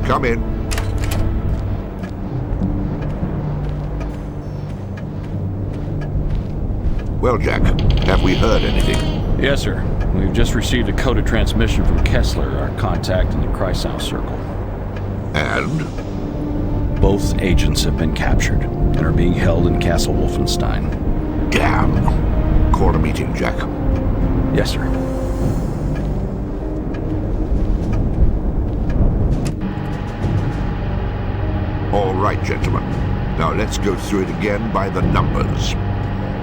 Come in. Well, Jack, have we heard anything? Yes, sir. We've just received a coded transmission from Kessler, our contact in the Kreisau Circle. And? Both agents have been captured and are being held in Castle Wolfenstein. Damn. Call a meeting, Jack. Yes, sir. All right, gentlemen. Now let's go through it again by the numbers.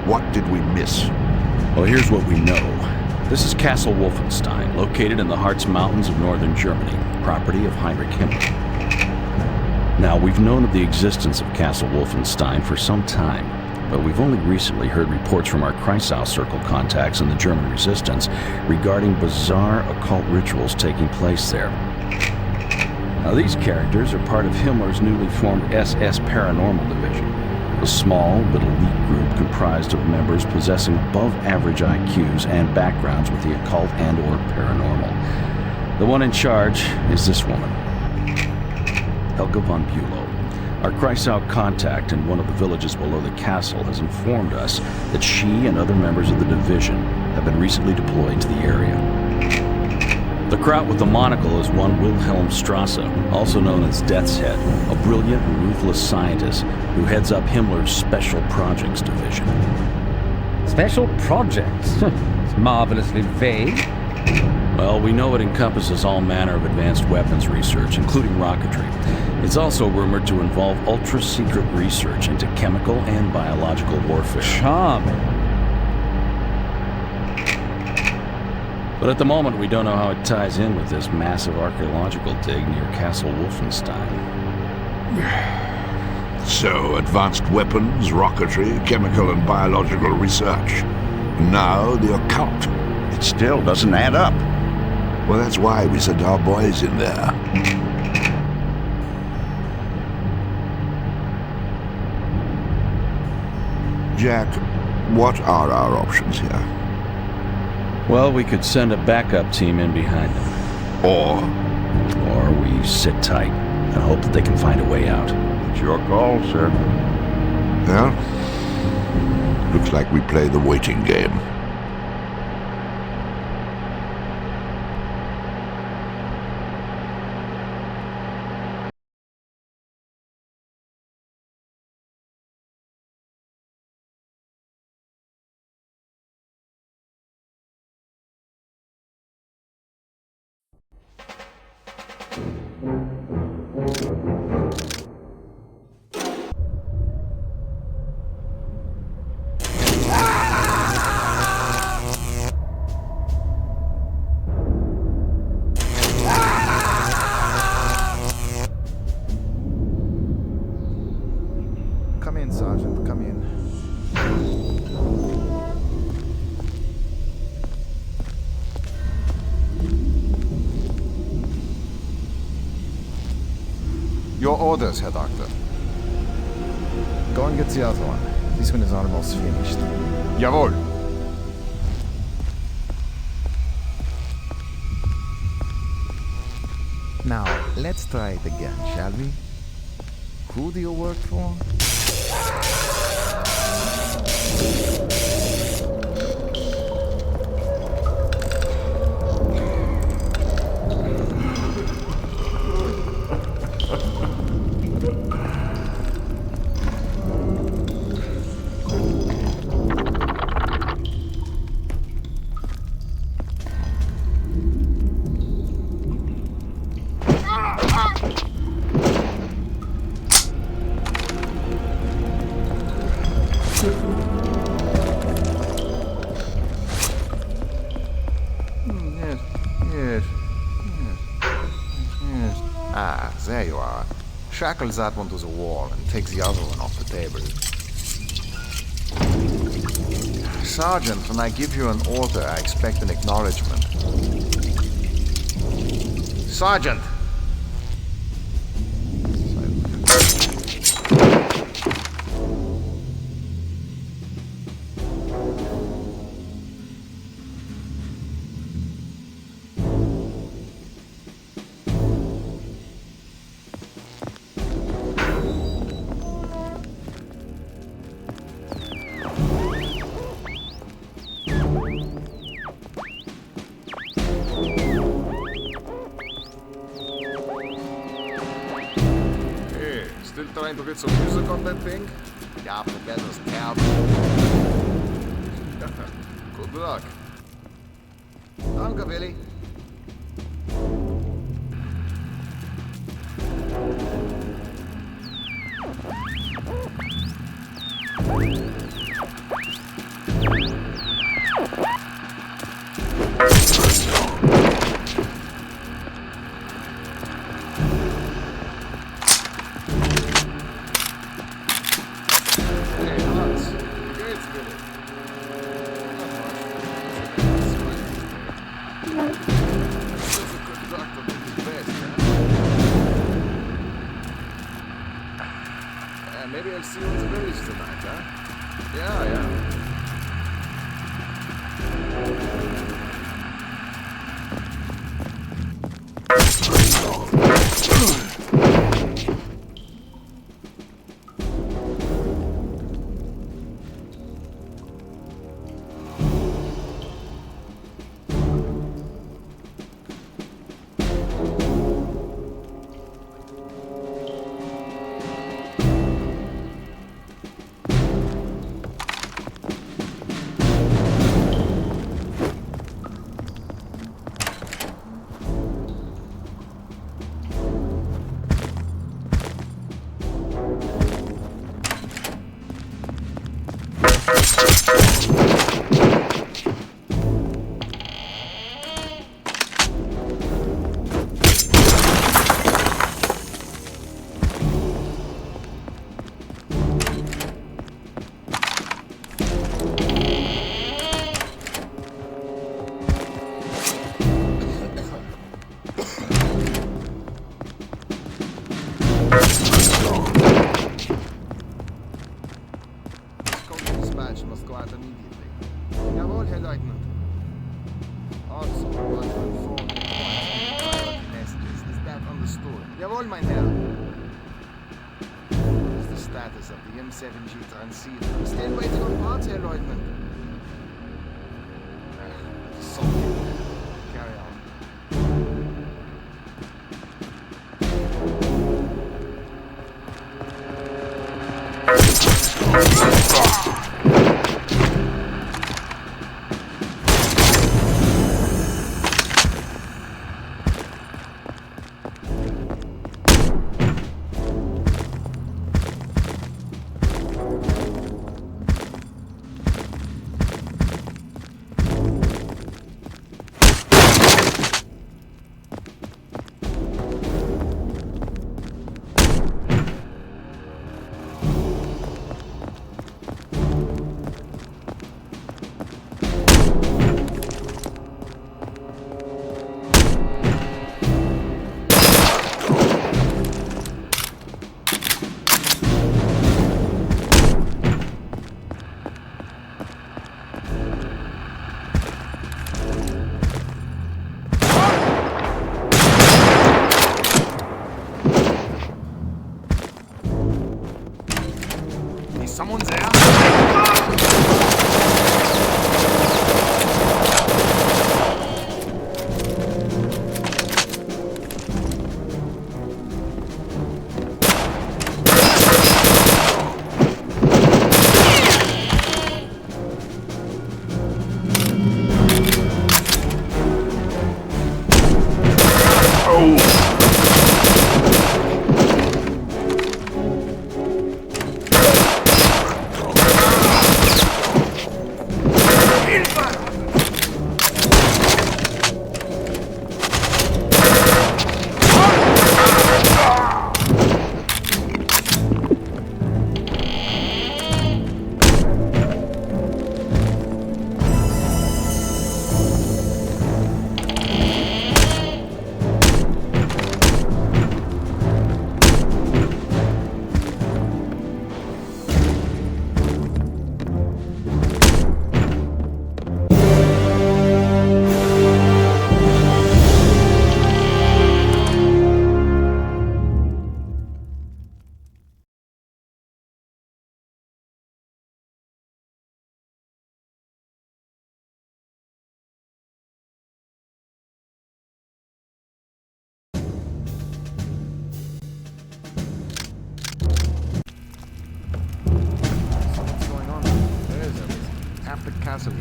What did we miss? Well, here's what we know. This is Castle Wolfenstein, located in the Harz Mountains of northern Germany, property of Heinrich Himmler. Now, we've known of the existence of Castle Wolfenstein for some time, but we've only recently heard reports from our Kreisau Circle contacts in the German resistance regarding bizarre occult rituals taking place there. Now, these characters are part of Himmler's newly formed SS Paranormal Division, a small but elite group comprised of members possessing above-average IQs and backgrounds with the occult and/or paranormal. The one in charge is this woman, Helga von Bülow. Our Kreisau contact in one of the villages below the castle has informed us that she and other members of the division have been recently deployed to the area. The kraut with the monocle is one Wilhelm Strasse, also known as Death's Head, a brilliant and ruthless scientist who heads up Himmler's Special Projects Division. Special Projects? It's marvelously vague. Well, we know it encompasses all manner of advanced weapons research, including rocketry. It's also rumored to involve ultra-secret research into chemical and biological warfare. Charming. But at the moment, we don't know how it ties in with this massive archaeological dig near Castle Wolfenstein. So, advanced weapons, rocketry, chemical and biological research. Now, the occult. It still doesn't add up. Well, that's why we sent our boys in there. Jack, what are our options here? Well, we could send a backup team in behind them. Or we sit tight and hope that they can find a way out. It's your call, sir. Well, looks like we play the waiting game. Come in, Sergeant, come in. Your orders, Herr Doctor. Go and get the other one. This one is almost finished. Jawohl. Now, let's try it again, shall we? Who do you work for? Ah, there you are. Shackle that one to the wall and take the other one off the table. Sergeant, when I give you an order, I expect an acknowledgement. Sergeant! still trying to get some music on that thing? Yeah, forget those tab. Good luck. Danke, Willi. Hey, Hans. Wie geht's, Willi? Maybe I'll see you in the village tonight, huh? Yeah, yeah. Dispatch must go out immediately. Jawohl, Herr Leutnant. Also, we want to inform you of messages. Is that understood? Jawohl, mein Herr. What is the status of the M7G transceiver? Still waiting on parts, Herr Leutnant. Something. Carry on.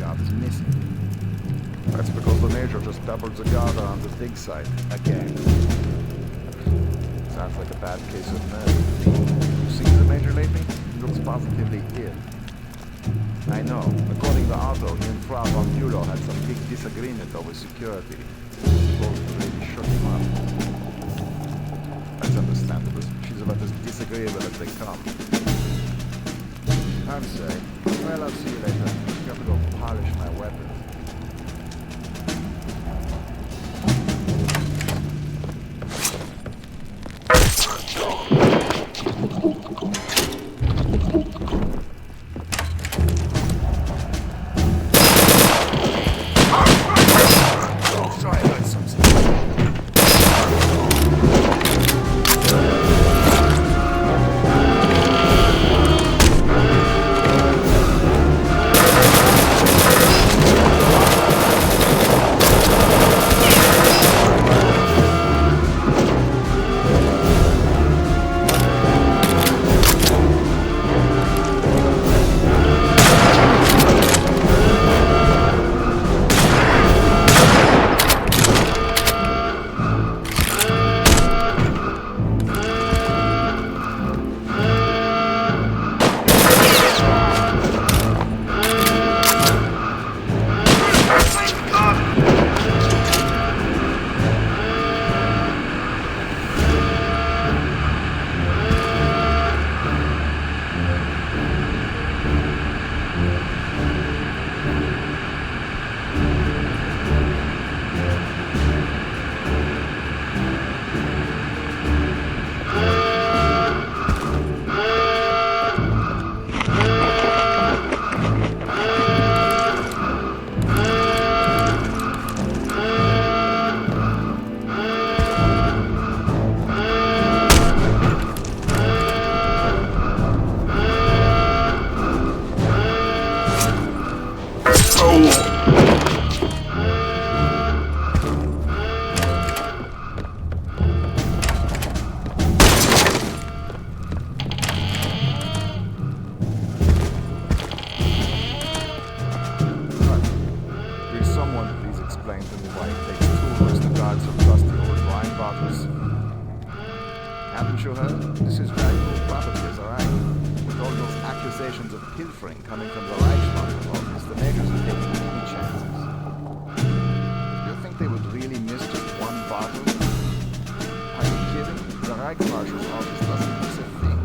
guard is missing. That's because the Major just doubled the guard on the dig site again. Sounds like a bad case of nerves. You seen the Major lately? He looks positively ill. I know. According to Otto, he and Frau von Bülow had some big disagreement over security. Both really shook him up. That's understandable. She's about as disagreeable as they come. I'm sorry. Well, I'll see you later. I've got to go polish my weapons. Haven't you heard? This is valuable properties, all right? With all those accusations of pilfering coming from the Reichsmarshal office, the majors are taking many chances. You think they would really miss just one bottle? Are you kidding? The Reichsmarshal's office doesn't miss a thing.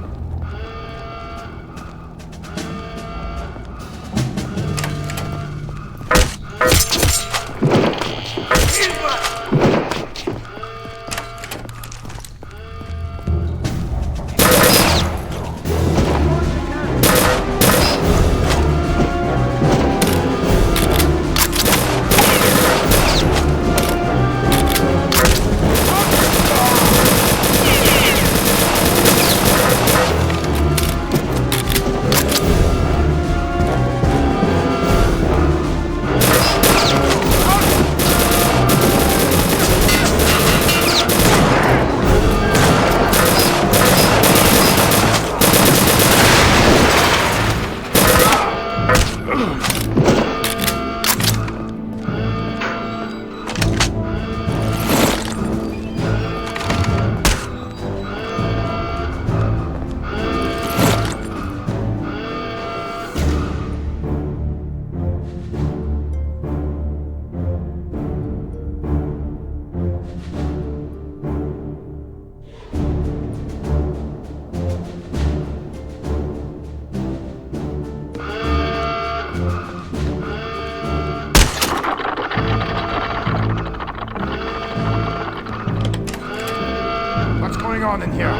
What's going on in here?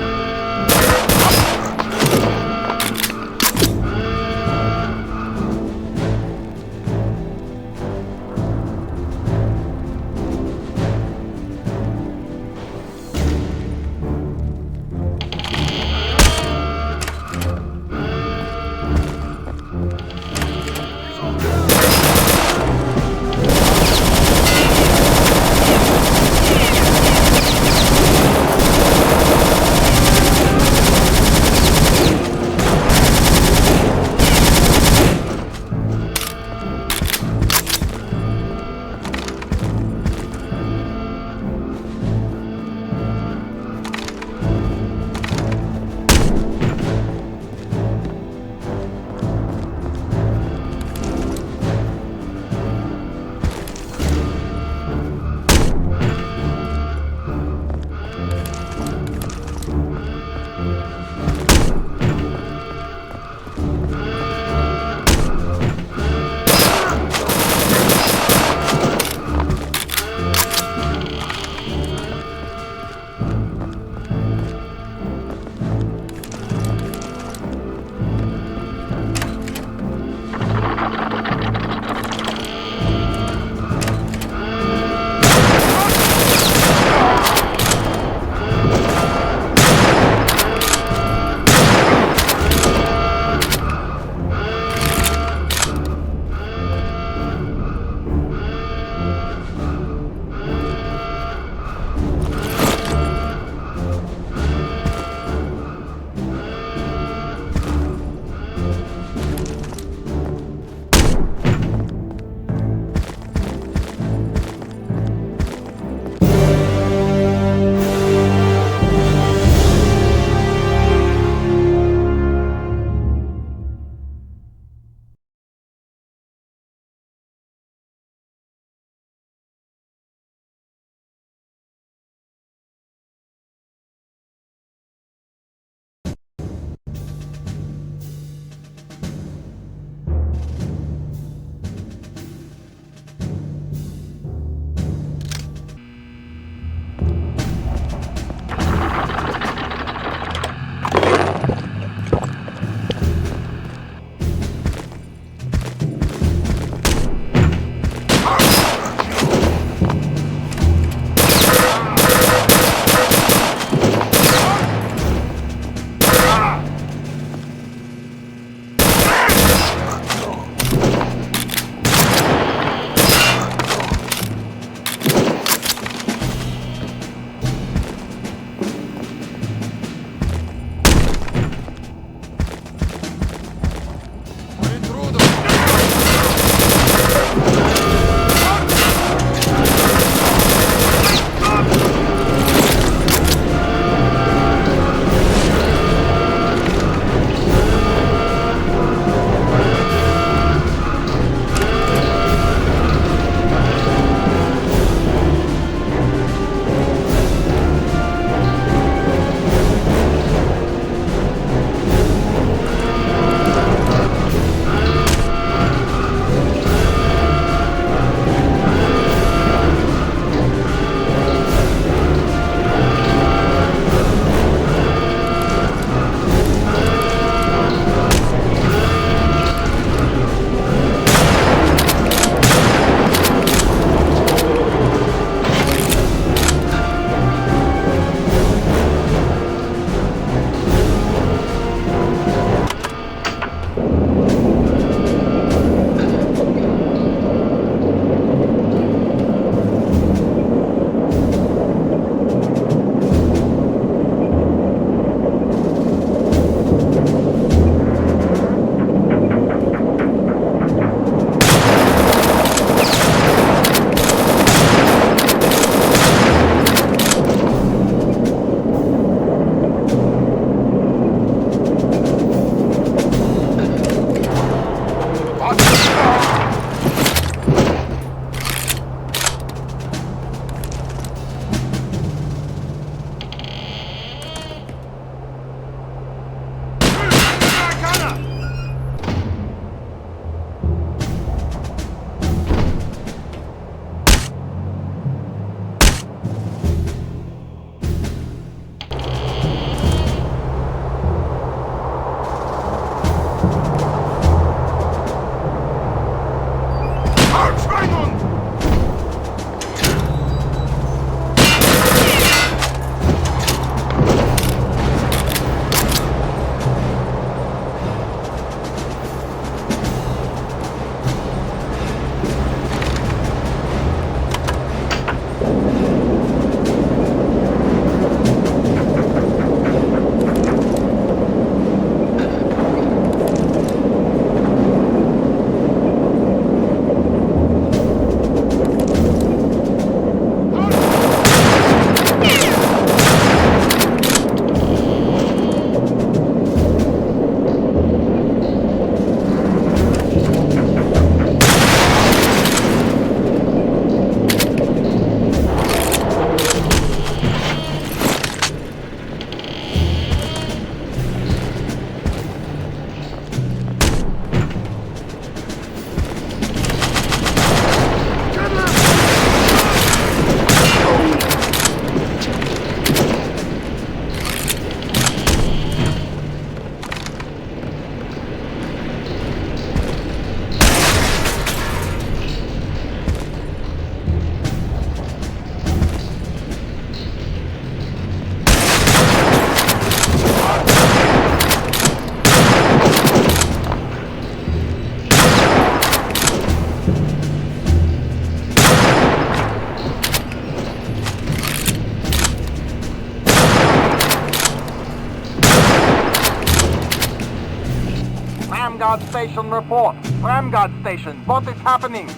Guard Station report. Ram Guard Station, what is happening?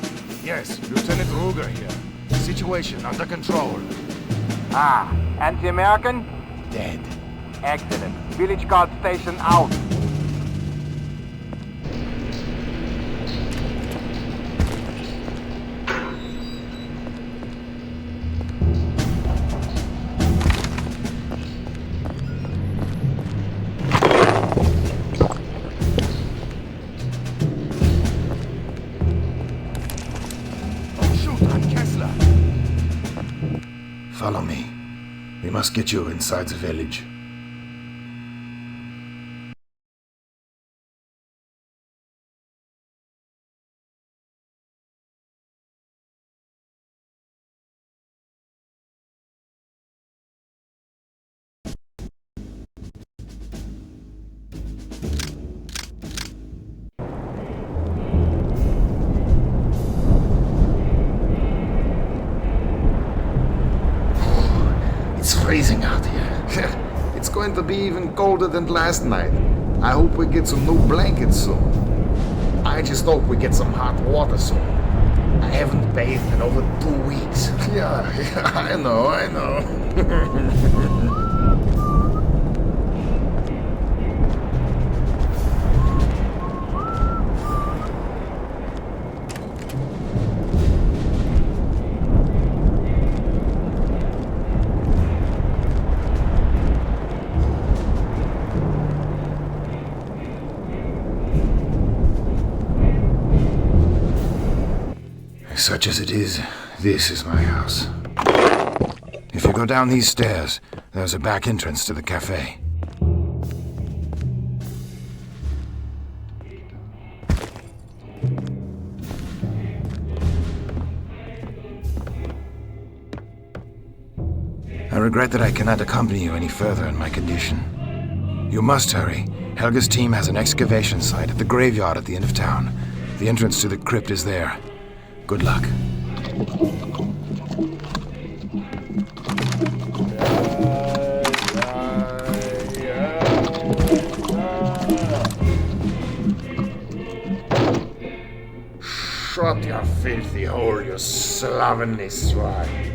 Yes, Lieutenant Ruger here. Situation under control. Ah, anti-American? Dead. Excellent. Village Guard Station out. Follow me. We must get you inside the village. It's freezing out here. It's going to be even colder than last night. I hope we get some new blankets soon. I just hope we get some hot water soon. I haven't bathed in over 2 weeks. Yeah, I know. Such as it is, this is my house. If you go down these stairs, there's a back entrance to the cafe. I regret that I cannot accompany you any further in my condition. You must hurry. Helga's team has an excavation site at the graveyard at the end of town. The entrance to the crypt is there. Good luck. Shut your filthy hole, you slovenly swine.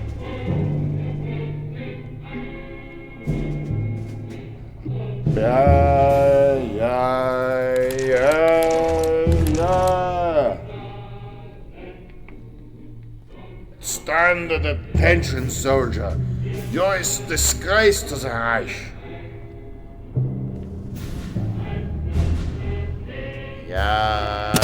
Stand at attention, soldier. You're a disgrace to the Reich. Yeah.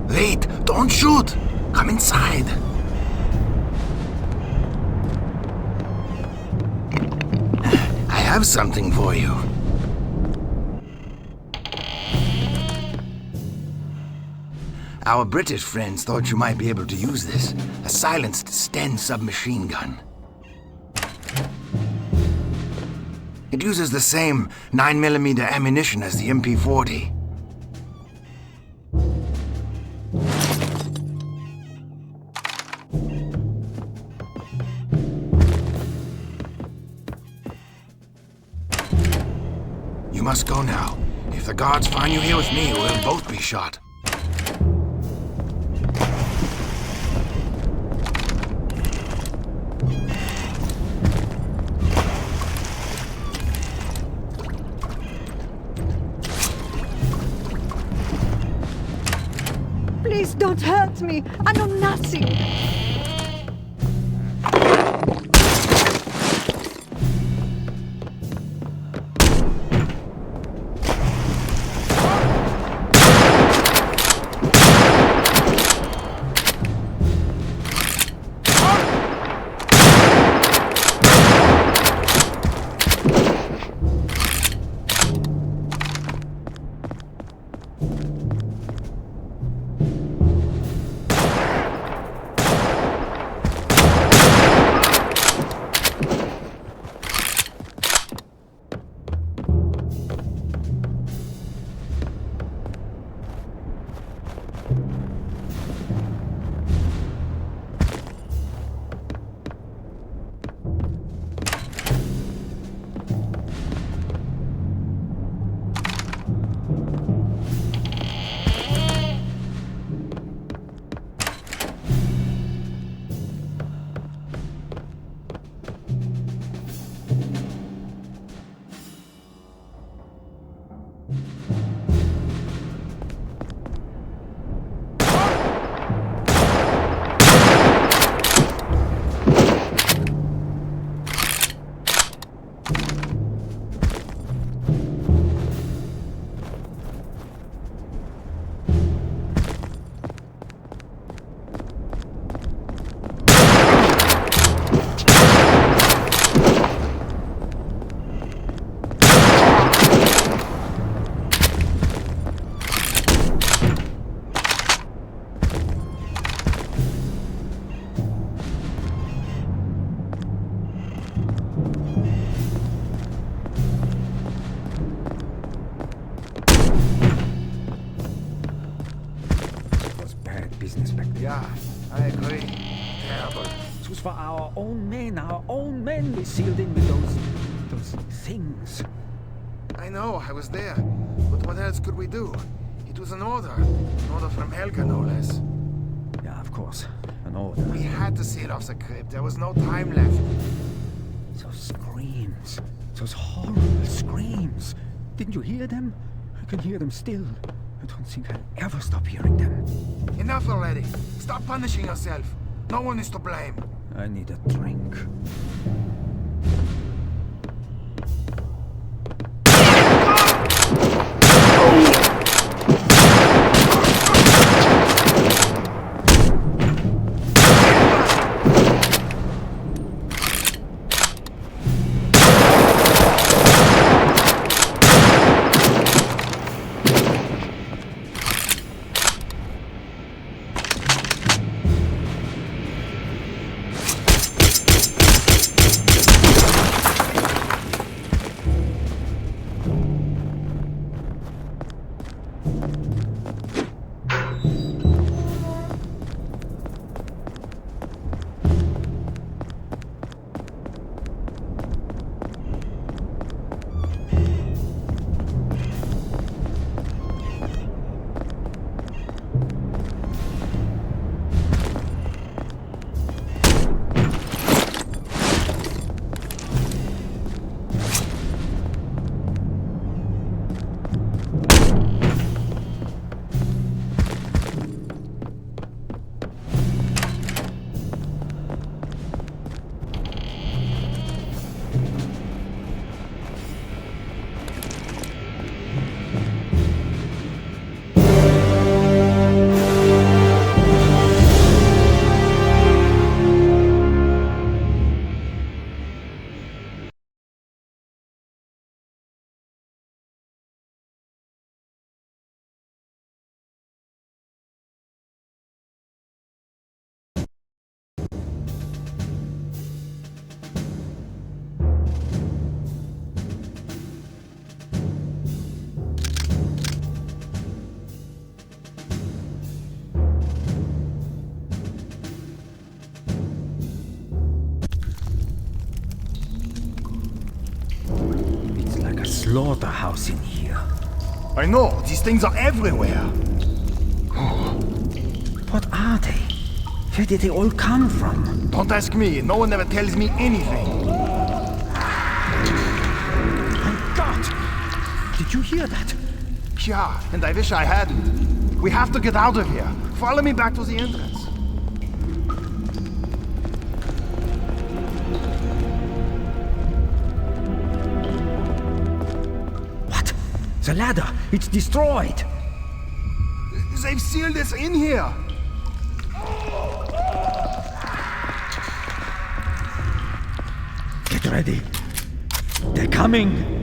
Wait, don't shoot! Come inside! I have something for you. Our British friends thought you might be able to use this. A silenced Sten submachine gun. It uses the same 9mm ammunition as the MP40. You must go now. If the guards find you here with me, we'll both be shot. Please don't hurt me. I know nothing. Yeah, I agree. Terrible. It was for our own men we sealed in with those things. I know, I was there. But what else could we do? It was an order. An order from Helga, no less. Yeah, of course. An order. We had to seal off the crypt. There was no time left. Those screams. Those horrible screams. Didn't you hear them? I can hear them still. I don't think I'll ever stop hearing them. Enough already. Stop punishing yourself. No one is to blame. I need a drink. slaughterhouse in here. I know, these things are everywhere. What are they? Where did they all come from? Don't ask me, no one ever tells me anything. My God! Did you hear that? Yeah, and I wish I hadn't. We have to get out of here. Follow me back to the entrance. What? The ladder! It's destroyed! They've sealed us in here. Get ready. They're coming!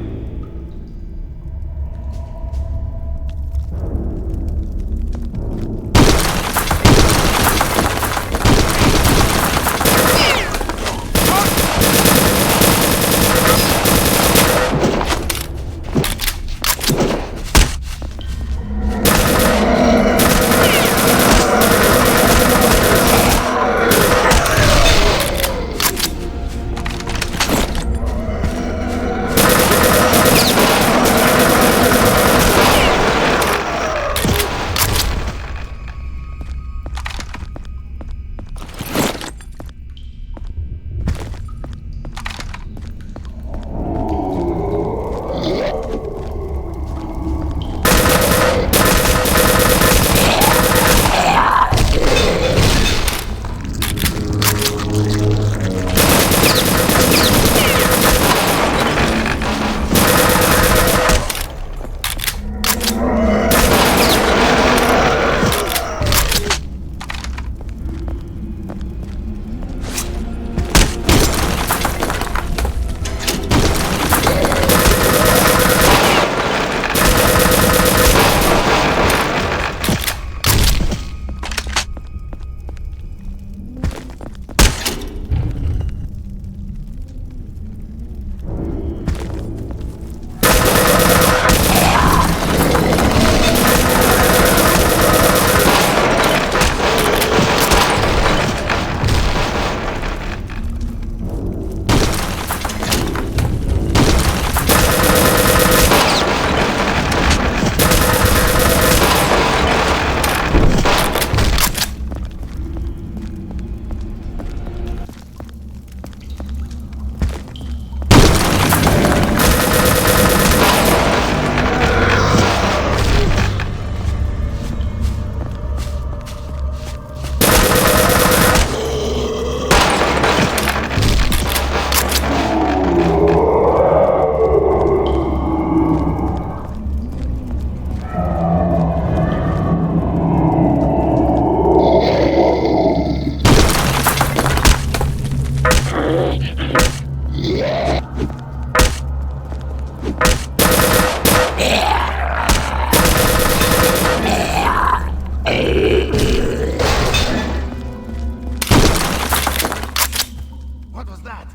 What was that?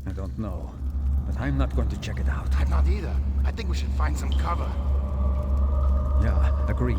I don't know, but I'm not going to check it out. I'm not either. I think we should find some cover. Yeah, agreed.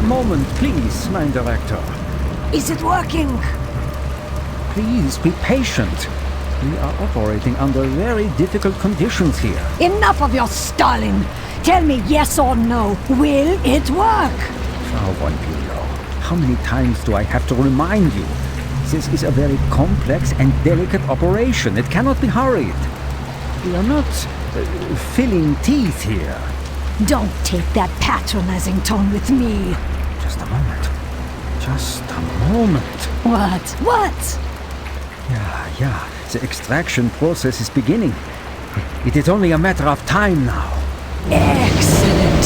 moment, please, mein Director. Is it working? Please be patient. We are operating under very difficult conditions here. Enough of your stalling. Tell me yes or no. Will it work? Frau von Bülow, how many times do I have to remind you? This is a very complex and delicate operation. It cannot be hurried. We are not filling teeth here. Don't take that patronizing tone with me. Just a moment. Just a moment. What? Yeah. The extraction process is beginning. It is only a matter of time now. Excellent.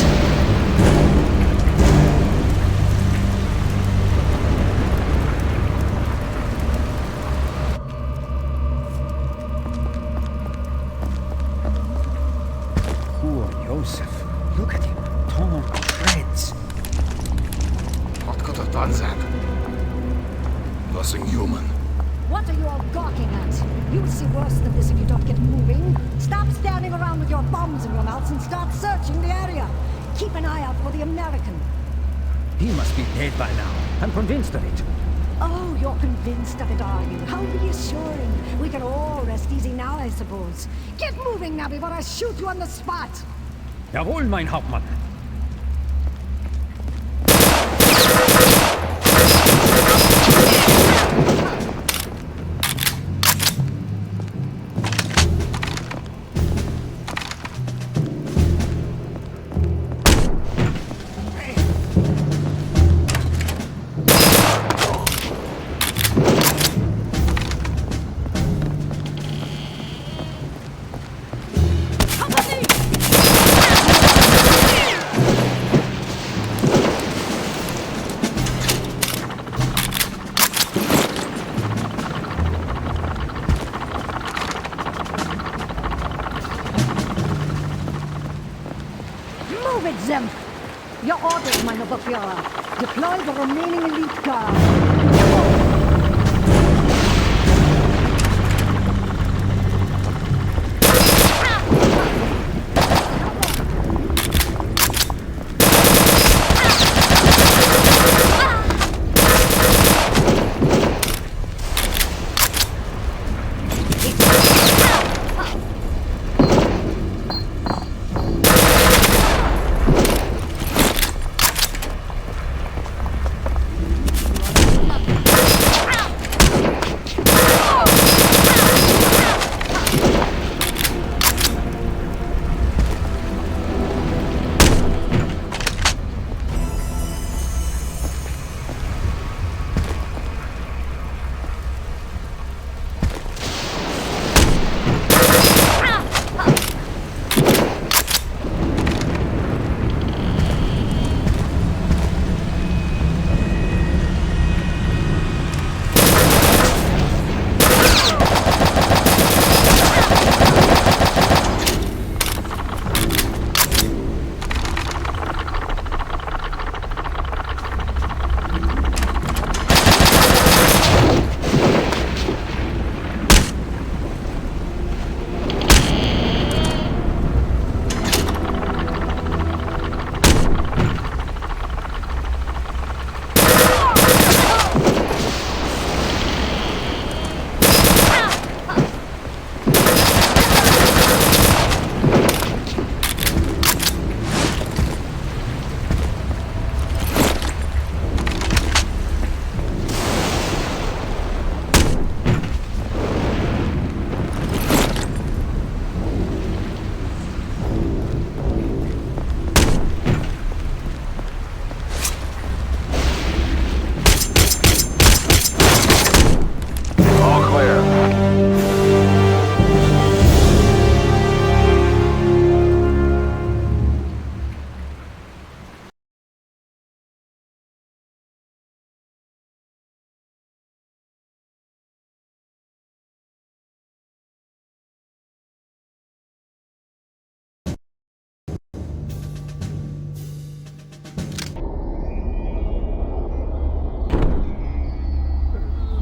Poor Joseph. Look at him, torn to shreds. What could have done that? Nothing human. What are you all gawking at? You'll see worse than this if you don't get moving. Stop standing around with your bombs in your mouths and start searching the area. Keep an eye out for the American. He must be dead by now. I'm convinced of it. Oh, you're convinced of it, are you? How reassuring. We can all rest easy now, I suppose. Get moving now before I shoot you on the spot. Jawohl, mein Hauptmann. Move it, Zemp! Your orders, mein Oberführer. Deploy the remaining elite guard.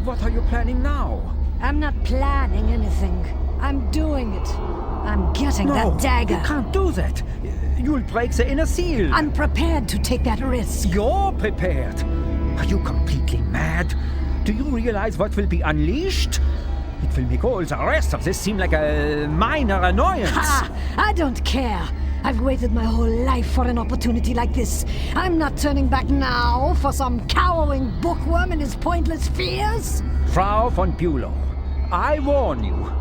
What are you planning now? I'm not planning anything. I'm doing it. I'm getting No, that dagger. you can't do that. You'll break the inner seal. I'm prepared to take that risk. You're prepared. Are you completely mad? Do you realize what will be unleashed? It will make all the rest of this seem like a minor annoyance. Ha! I don't care. I've waited my whole life for an opportunity like this. I'm not turning back now for some cowering bookworm and his pointless fears. Frau von Bülow, I warn you.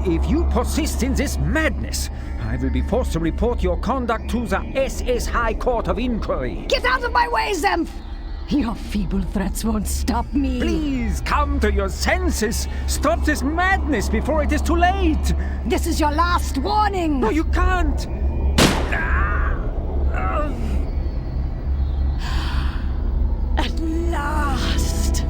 If you persist in this madness, I will be forced to report your conduct to the SS High Court of Inquiry. Get out of my way, Zemph! Your feeble threats won't stop me. Please come to your senses. Stop this madness before it is too late. This is your last warning. No, you can't. At last.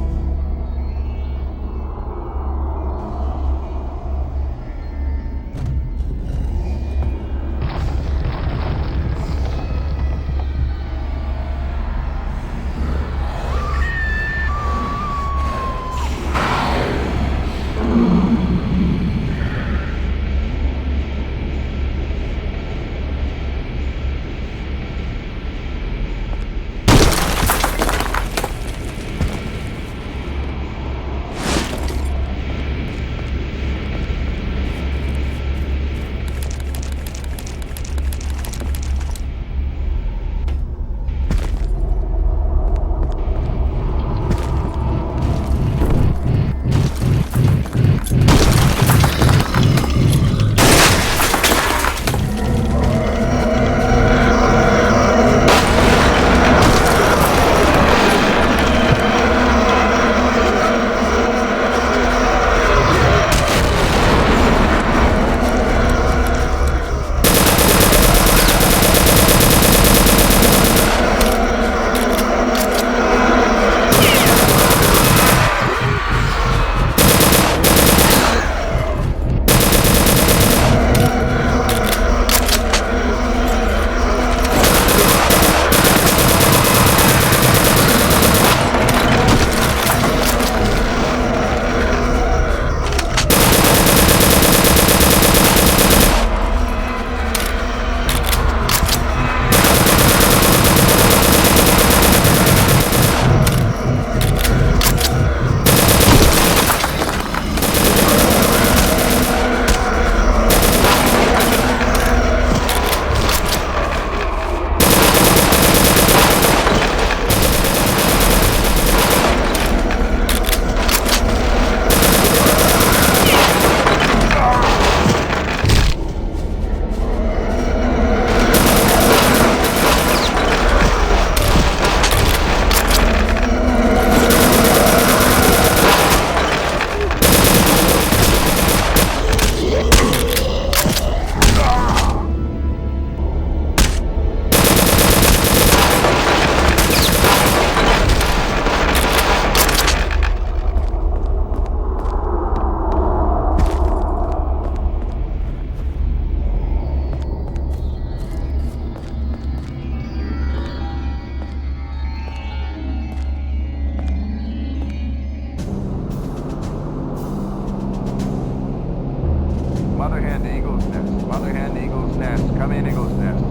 Mother hen to Eagle's Nest. Mother hen to Eagle's Nest. Come in, Eagle's Nest.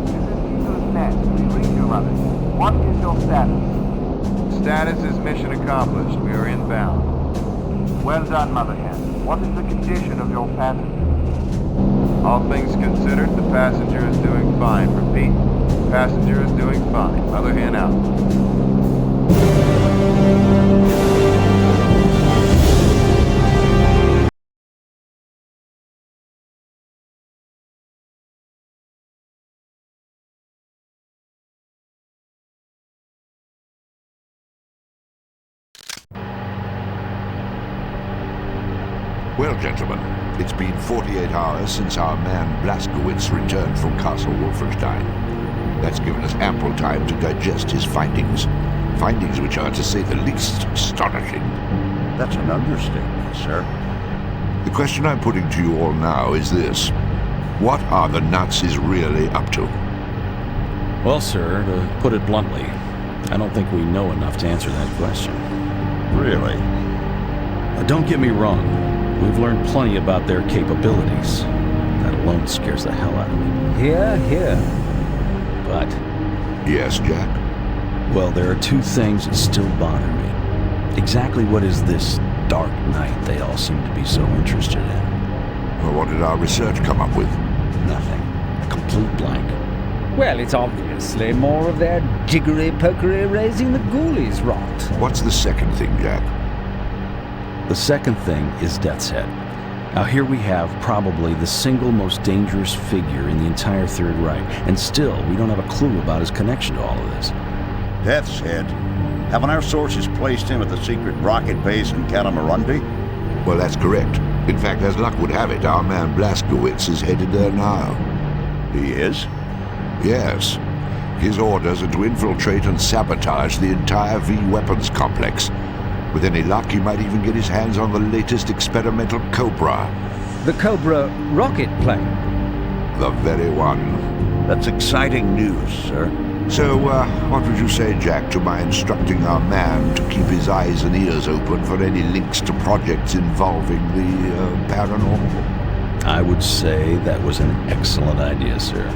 This is Eagle's Nest. We read you, Mother. What is your status? Status is mission accomplished. We are inbound. Well done, Mother Hen. What is the condition of your passenger? All things considered, the passenger is doing fine. Repeat, passenger is doing fine. Mother hen out. Well, gentlemen, it's been 48 hours since our man Blazkowicz returned from Castle Wolfenstein. That's given us ample time to digest his findings. Findings which are, to say the least, astonishing. That's an understatement, sir. The question I'm putting to you all now is this. What are the Nazis really up to? Well, sir, to put it bluntly, I don't think we know enough to answer that question. Really? Don't get me wrong. We've learned plenty about their capabilities. That alone scares the hell out of me. Here, here. But, Yes, Jack? well, there are two things that still bother me. Exactly what is this dark night they all seem to be so interested in? Well, what did our research come up with? Nothing. A complete blank. Well, it's obviously more of their jiggery-pokery raising the ghoulies rot. What's the second thing, Jack? The second thing is Death's Head. Now here we have probably the single most dangerous figure in the entire Third Reich, and still we don't have a clue about his connection to all of this. Death's Head. Haven't our sources placed him at the secret rocket base in Catamarundi? Well, that's correct. In fact, as luck would have it, our man Blazkowicz is headed there now. He is? Yes. His orders are to infiltrate and sabotage the entire V-weapons complex. With any luck, he might even get his hands on the latest experimental Cobra. The Cobra rocket plane. The very one. That's exciting news, sir. So, what would you say, Jack, to my instructing our man to keep his eyes and ears open for any links to projects involving the paranormal? I would say that was an excellent idea, sir.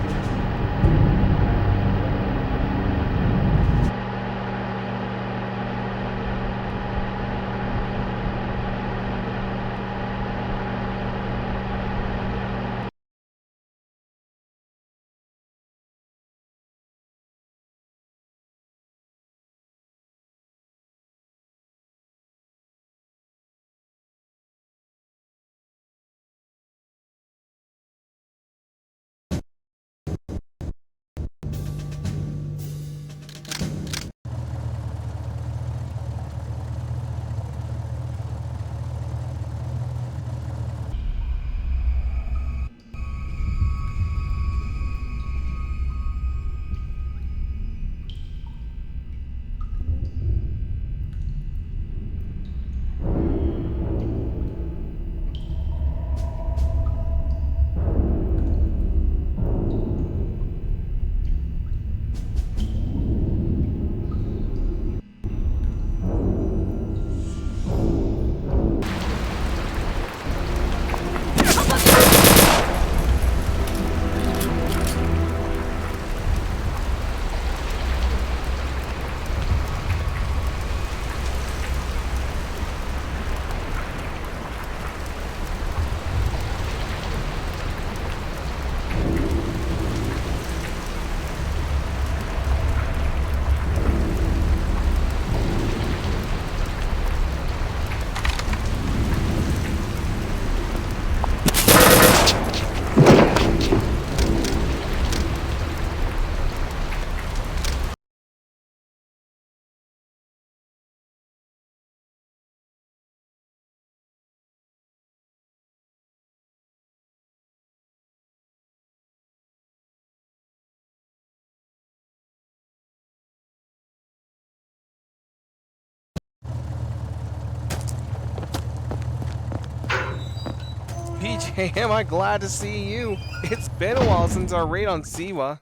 PJ, am I glad to see you. It's been a while since our raid on Siwa.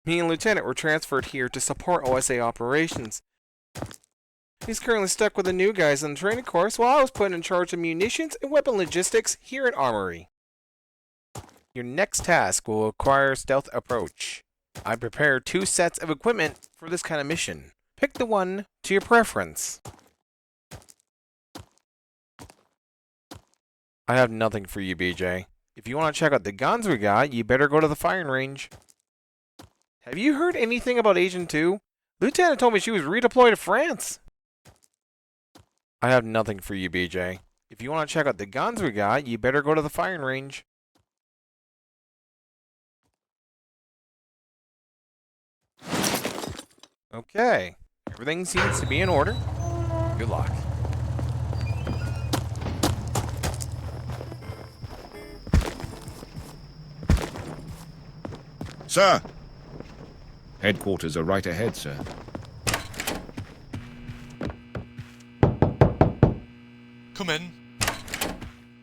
Me and Lieutenant were transferred here to support OSA operations. He's currently stuck with the new guys in the training course while I was put in charge of munitions and weapon logistics here at Armory. Your next task will require stealth approach. I prepared 2 sets of equipment for this kind of mission. Pick the one to your preference. I have nothing for you, BJ. If you want to check out the guns we got, you better go to the firing range. Have you heard anything about Agent 2? Lieutenant told me she was redeployed to France. I have nothing for you, BJ. If you want to check out the guns we got, you better go to the firing range. Okay. Everything seems to be in order. Good luck. Sir! Headquarters are right ahead, sir. Come in.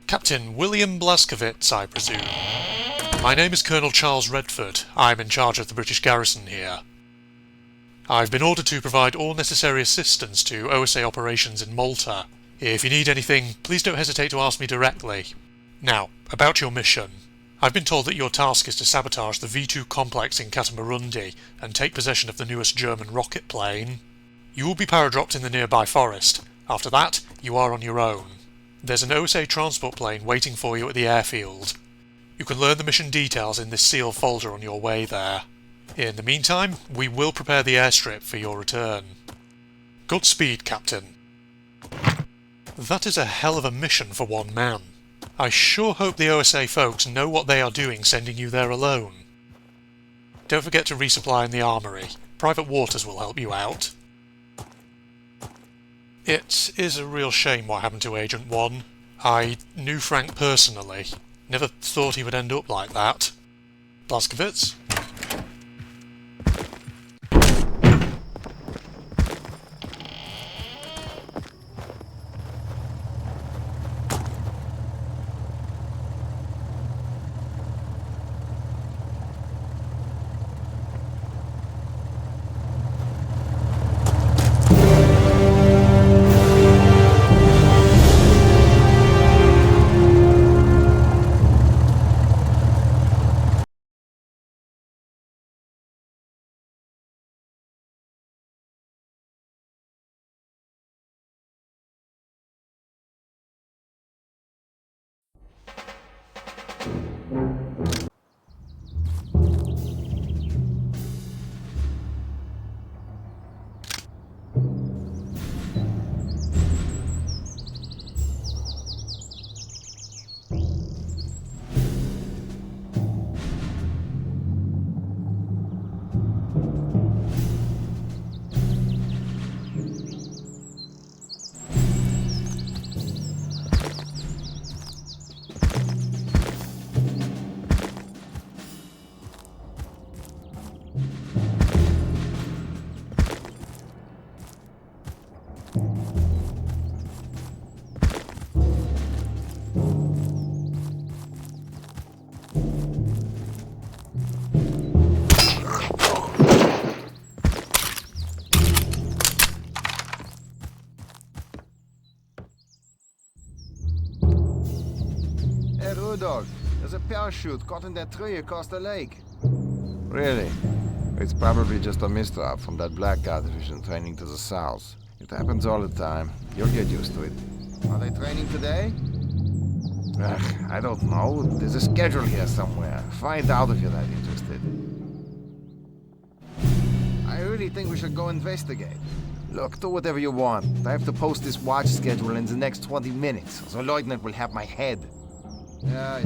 Captain William Blazkowicz, I presume. My name is Colonel Charles Redford. I'm in charge of the British garrison here. I've been ordered to provide all necessary assistance to OSA operations in Malta. If you need anything, please don't hesitate to ask me directly. Now, about your mission. I've been told that your task is to sabotage the V2 complex in Katamarundi and take possession of the newest German rocket plane. You will be paradropped in the nearby forest. After that, you are on your own. There's an OSA transport plane waiting for you at the airfield. You can learn the mission details in this sealed folder on your way there. In the meantime, we will prepare the airstrip for your return. Godspeed, Captain. That is a hell of a mission for one man. I sure hope the OSA folks know what they are doing sending you there alone. Don't forget to resupply in the armory. Private Waters will help you out. It is a real shame what happened to Agent 1. I knew Frank personally. Never thought he would end up like that. Blazkowicz? Dog, there's a parachute caught in that tree across the lake. Really? It's probably just a misdrop from that Blackguard division training to the south. It happens all the time. You'll get used to it. Are they training today? I don't know. There's a schedule here somewhere. Find out if you're that interested. I really think we should go investigate. Look, do whatever you want. I have to post this watch schedule in the next 20 minutes, so Lieutenant will have my head. Yeah.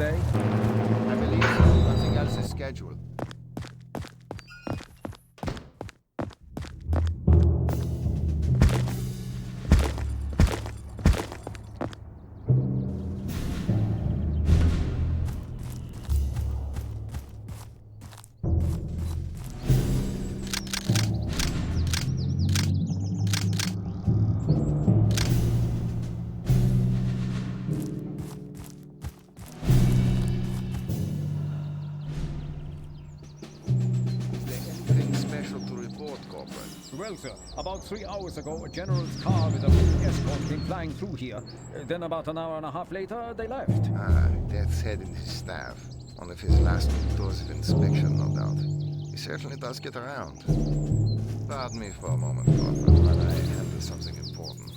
today? I believe so. Nothing else is scheduled. Well, sir, about 3 hours ago, a general's car with a full escort came flying through here. Then about an hour and a half later, they left. Ah, Death's head and his staff. One of his last tours of inspection, no doubt. He certainly does get around. Pardon me for a moment, Corporal, while I handle something important.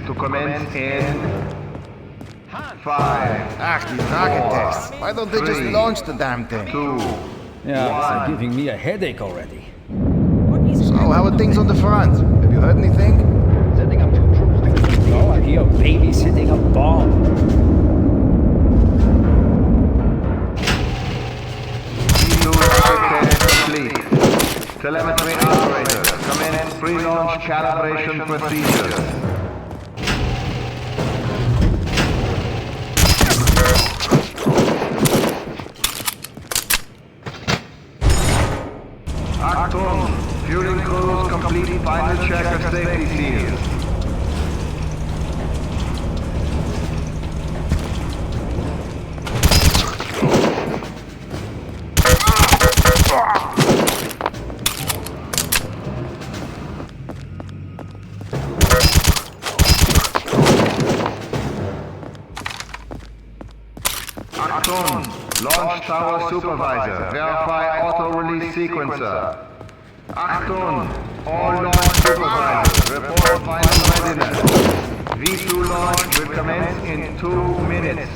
to commence in 5. Ach, die rocket tests. Why don't they just launch the damn thing? 2. Yeah, it's giving me a headache already. So, how are things on the front? Have you heard anything? No, I hear babysitting a bomb. Telemetry operator, commence pre-launch calibration procedures. Achtung! Fueling crews complete final check of safety seals. Achtung! Launch tower supervisor, verify auto-release sequencer. Achtung! All launch supervisors, report final readiness. V2 launch will commence in 2 minutes.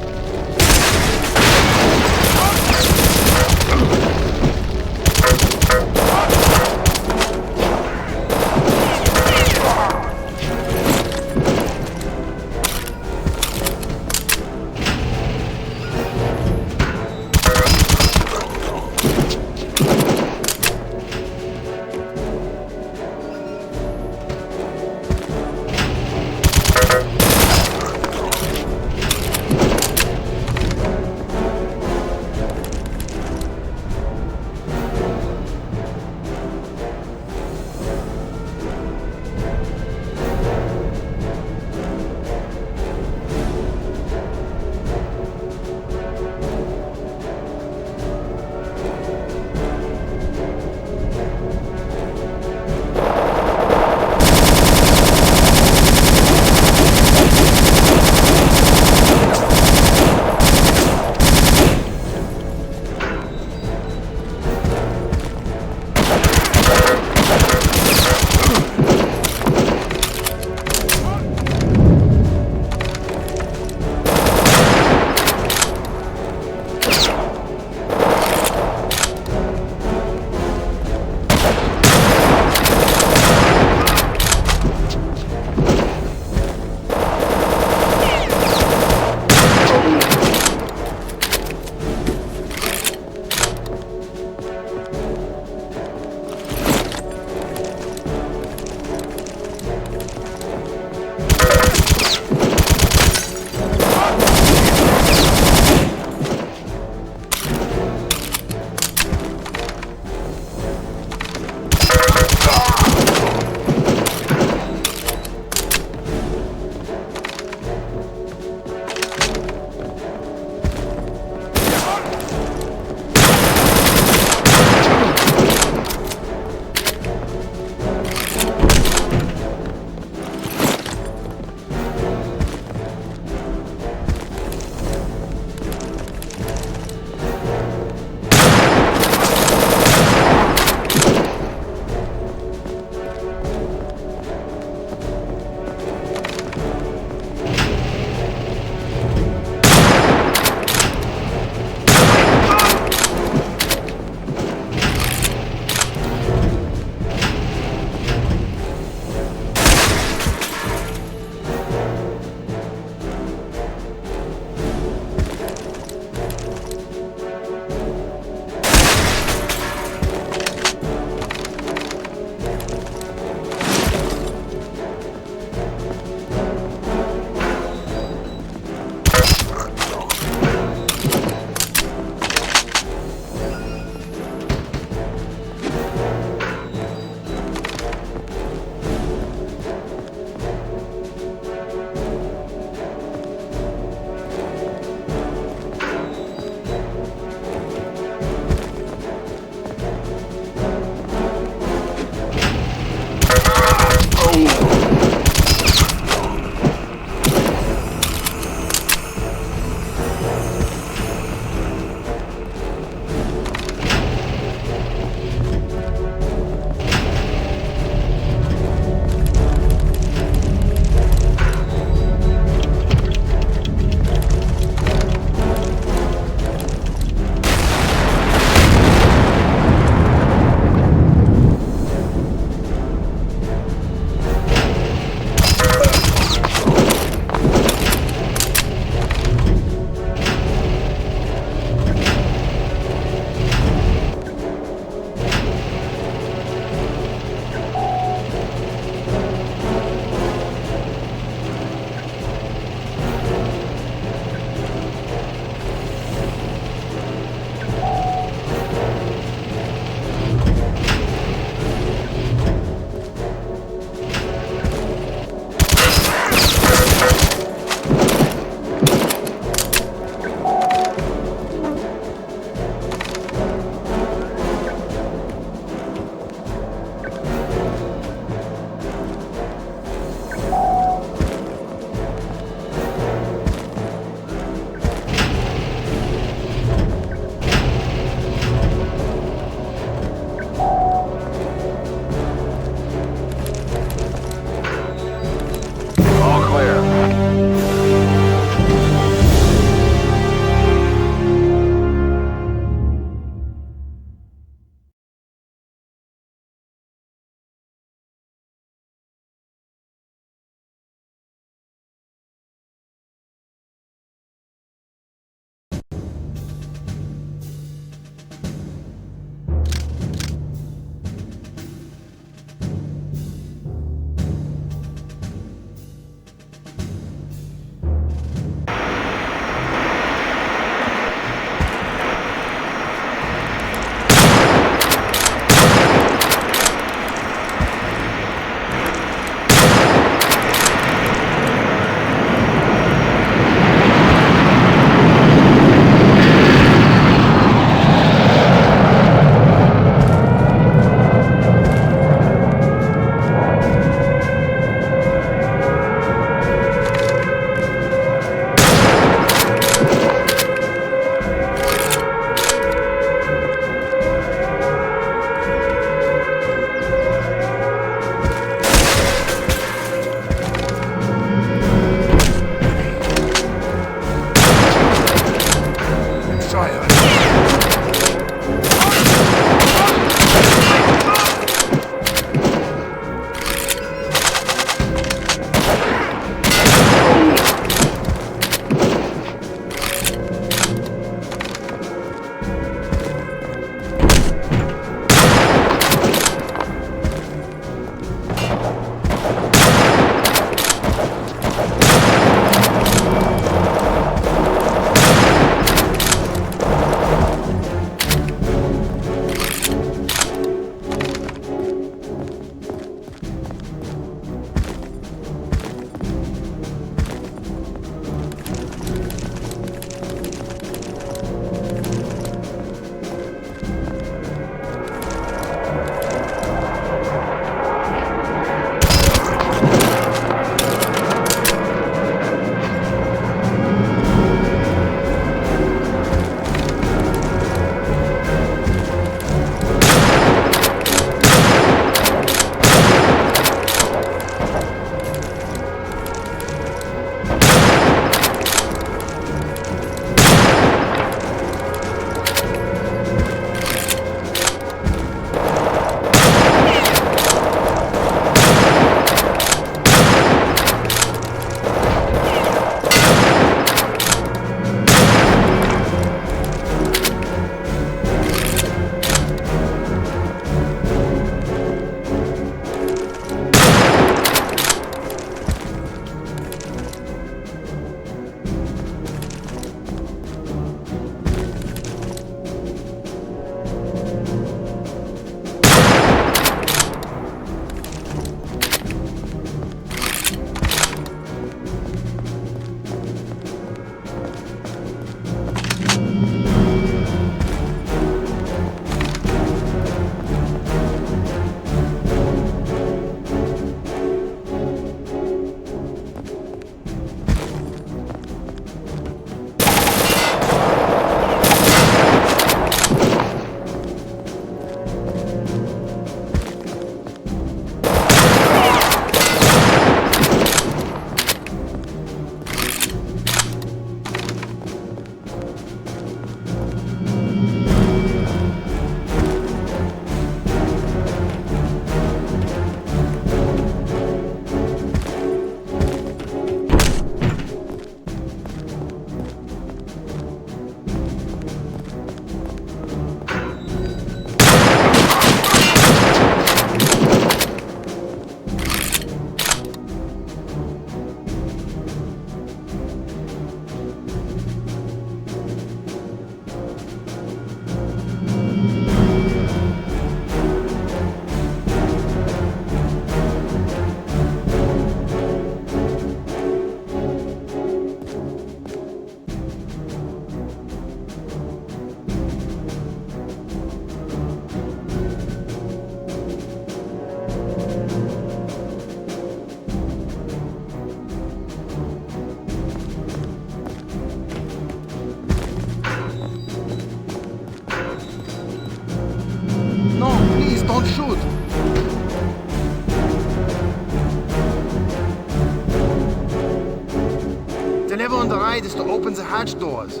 on the right is to open the hatch doors.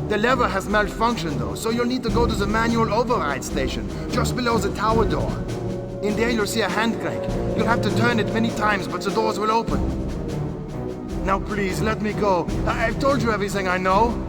The lever has malfunctioned though, so you'll need to go to the manual override station, just below the tower door. In there you'll see a hand crank. You'll have to turn it many times, but the doors will open. Now please, let me go. I've told you everything I know.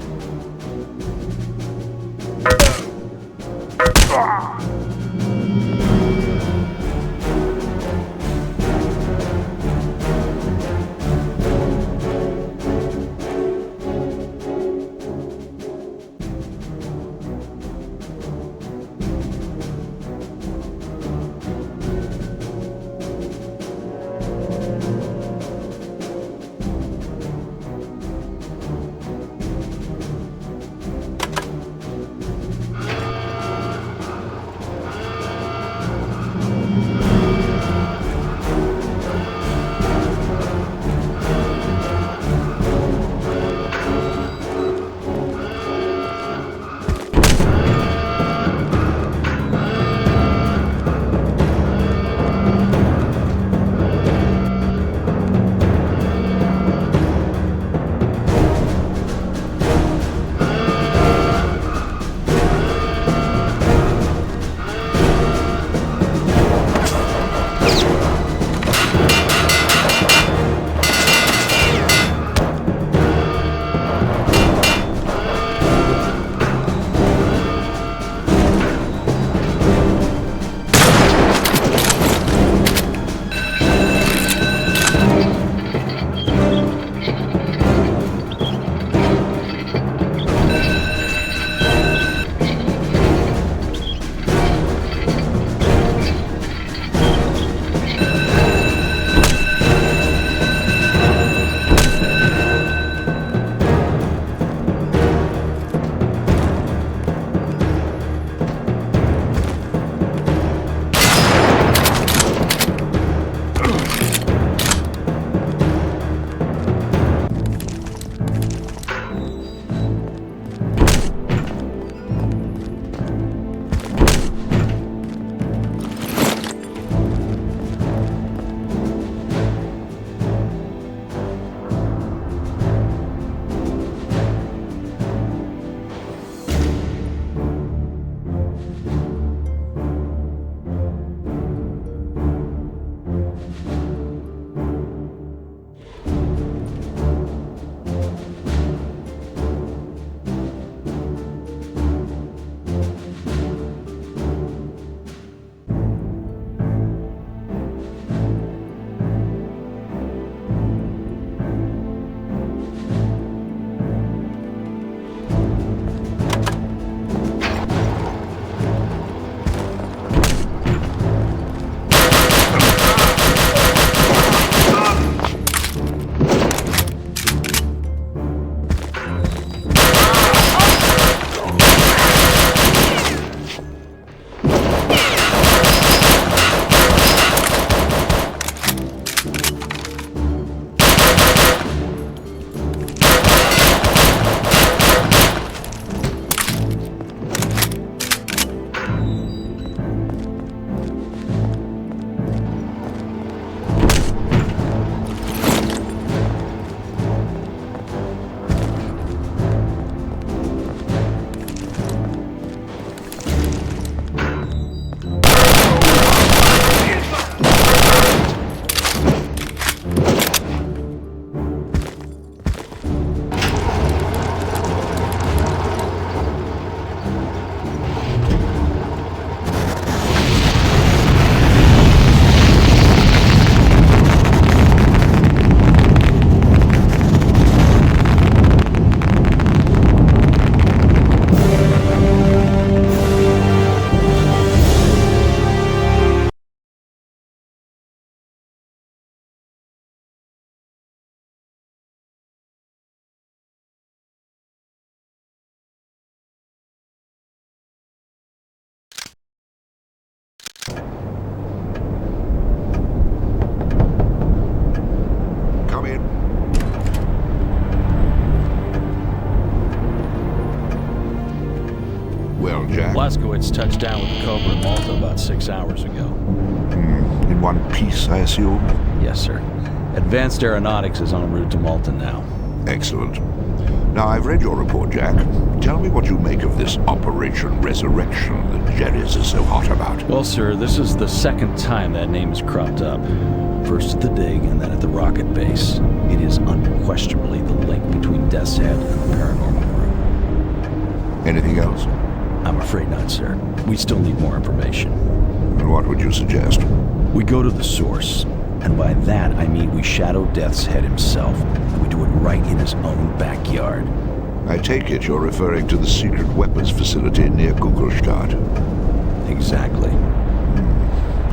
Blazkowicz touched down with the Cobra in Malta about 6 hours ago. In one piece, I assume? Yes, sir. Advanced Aeronautics is en route to Malta now. Excellent. Now, I've read your report, Jack. Tell me what you make of this Operation Resurrection that Jerry's is so hot about. Well, sir, this is the second time that name has cropped up. First at the dig and then at the rocket base. It is unquestionably the link between Death's Head and the paranormal group. Anything else? I'm afraid not, sir. We still need more information. And what would you suggest? We go to the source. And by that, I mean we shadow Death's Head himself. And we do it right in his own backyard. I take it you're referring to the secret weapons facility near Kugelstadt. Exactly.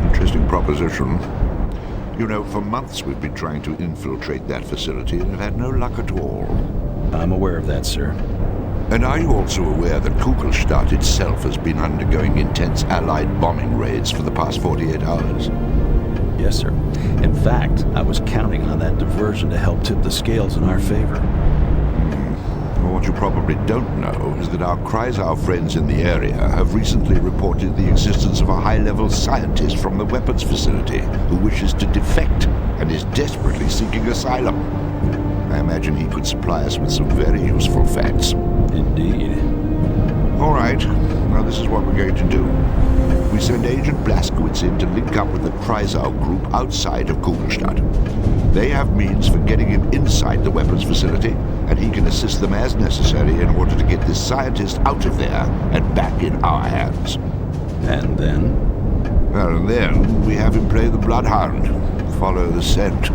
Interesting proposition. You know, for months we've been trying to infiltrate that facility and have had no luck at all. I'm aware of that, sir. And are you also aware that Kugelstadt itself has been undergoing intense Allied bombing raids for the past 48 hours? Yes, sir. In fact, I was counting on that diversion to help tip the scales in our favor. Well, what you probably don't know is that our Kreisau friends in the area have recently reported the existence of a high-level scientist from the weapons facility who wishes to defect and is desperately seeking asylum. I imagine he could supply us with some very useful facts. Indeed. All right. Now this is what we're going to do. We send Agent Blaskowitz in to link up with the Kreisau group outside of Kugelstadt. They have means for getting him inside the weapons facility, and he can assist them as necessary in order to get this scientist out of there and back in our hands. And then? Well, and then we have him play the bloodhound. Follow the scent.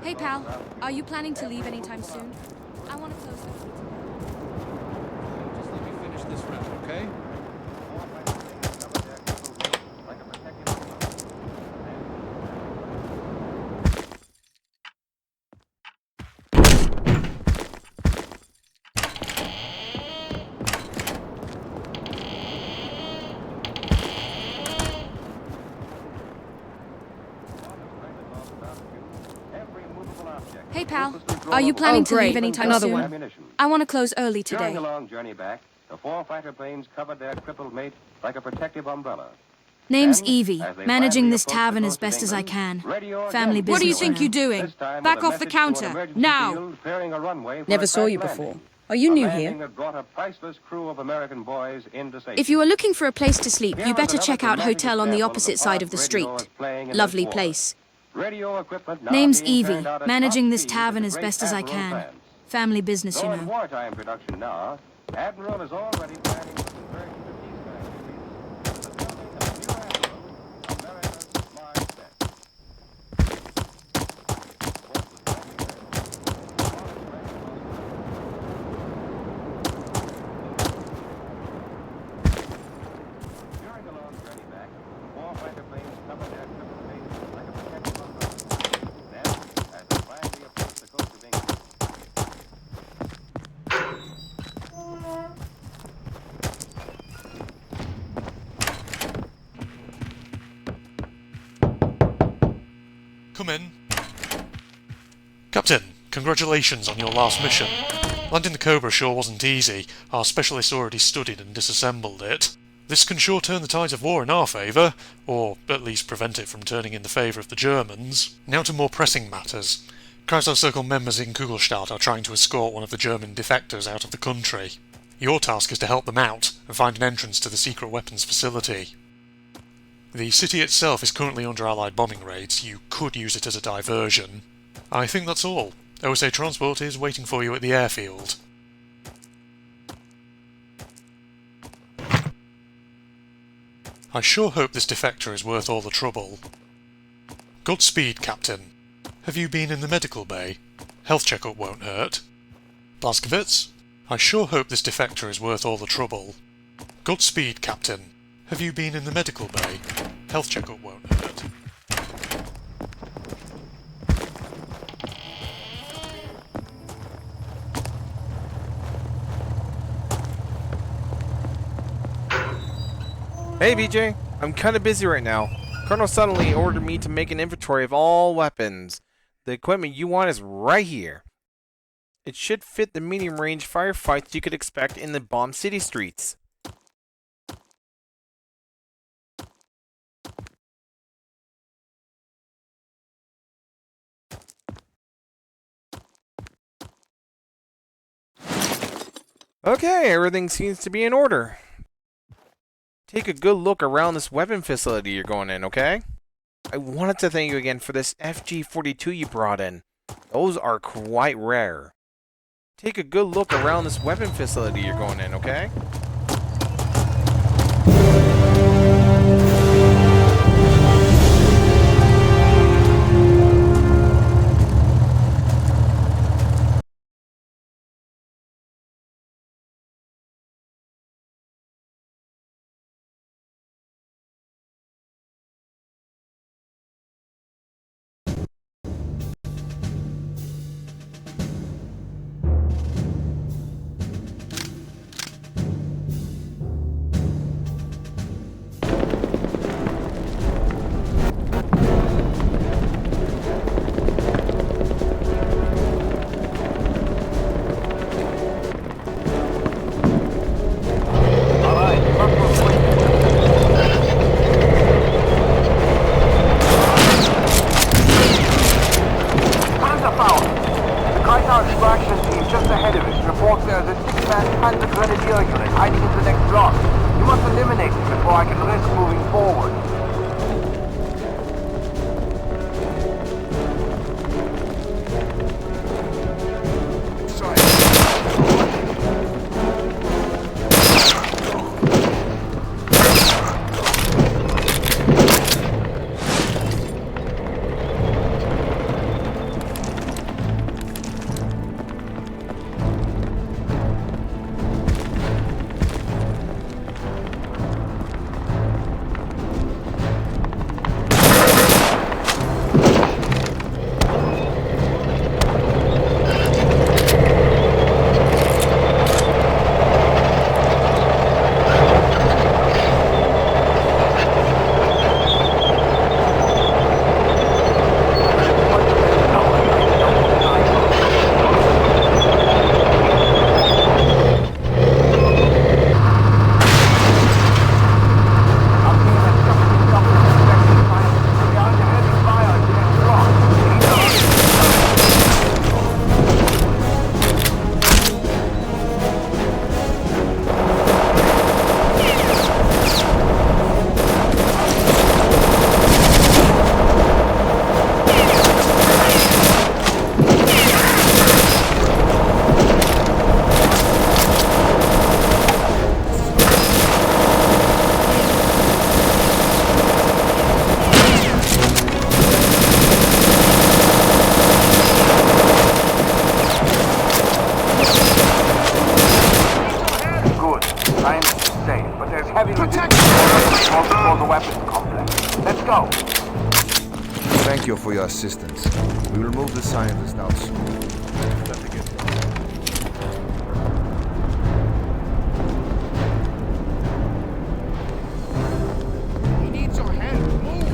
Hey, pal. Are you planning to leave anytime soon? I want to close the... Just let me finish this round, okay? Hey, pal. Are you planning to leave anytime soon? One. I want to close early today. During the long journey back, the 4 fighter planes covered their crippled mate like a protective umbrella. Name's Then, Evie, as they managing finally this approached tavern the as coast of best as I England, can. radio Family again business. was What do you think you know. you're doing? This time Back with a off the message to an counter. emergency Now! field clearing a runway for Never a saw you crash before. landing. Are you A new landing here? that brought a priceless crew of American boys into safety. If you are looking for a place to sleep, Here you is better another check out dramatic Hotel on the example opposite of side part of the radio street. is playing in Lovely this war. place. Radio equipment now Name's being Evie, turned out at managing top this speed tavern with as the best great as I Admiral can. plans. Family business, you Though in know. wartime production now, Admiral is already planning for conversion to peacetime duties. The building of a new Admiral, America's Mars set. During the long journey back, 4 fighter planes covered their crippled bases like a protective umbrella. Then, as they finally approached the coast of England, Come in. Captain, congratulations on your last mission. Landing the Cobra sure wasn't easy. Our specialists already studied and disassembled it. This can sure turn the tides of war in our favour, or at least prevent it from turning in the favour of the Germans. Now to more pressing matters. Kreisau Circle members in Kugelstadt are trying to escort one of the German defectors out of the country. Your task is to help them out and find an entrance to the secret weapons facility. The city itself is currently under Allied bombing raids. You could use it as a diversion. I think that's all. OSA transport is waiting for you at the airfield. I sure hope this defector is worth all the trouble. Godspeed, Captain. Have you been in the medical bay? Health checkup won't hurt. Blazkowicz? I sure hope this defector is worth all the trouble. Godspeed, Captain. Have you been in the medical bay? Health checkup won't hurt. Hey BJ, I'm kinda busy right now. Colonel suddenly ordered me to make an inventory of all weapons. The equipment you want is right here. It should fit the medium-range firefights you could expect in the bomb city streets. Okay, everything seems to be in order. Take a good look around this weapon facility you're going in, okay? I wanted to thank you again for this FG-42 you brought in. Those are quite rare. Take a good look around this weapon facility you're going in, okay? Thank you for your assistance. We will move the scientist out soon. He needs your help. Move!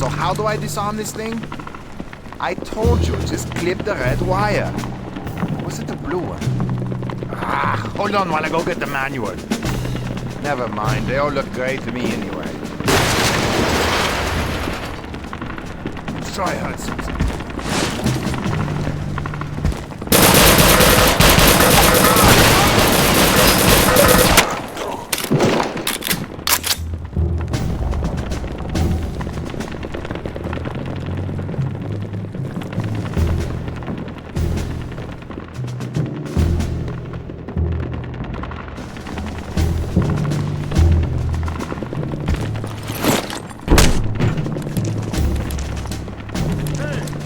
So how do I disarm this thing? I told you, just clip the red wire. Was it the blue one? Ah, hold on while I go get the manual. Never mind, they all look great to me anyway. Let's try Hudson's. Hey!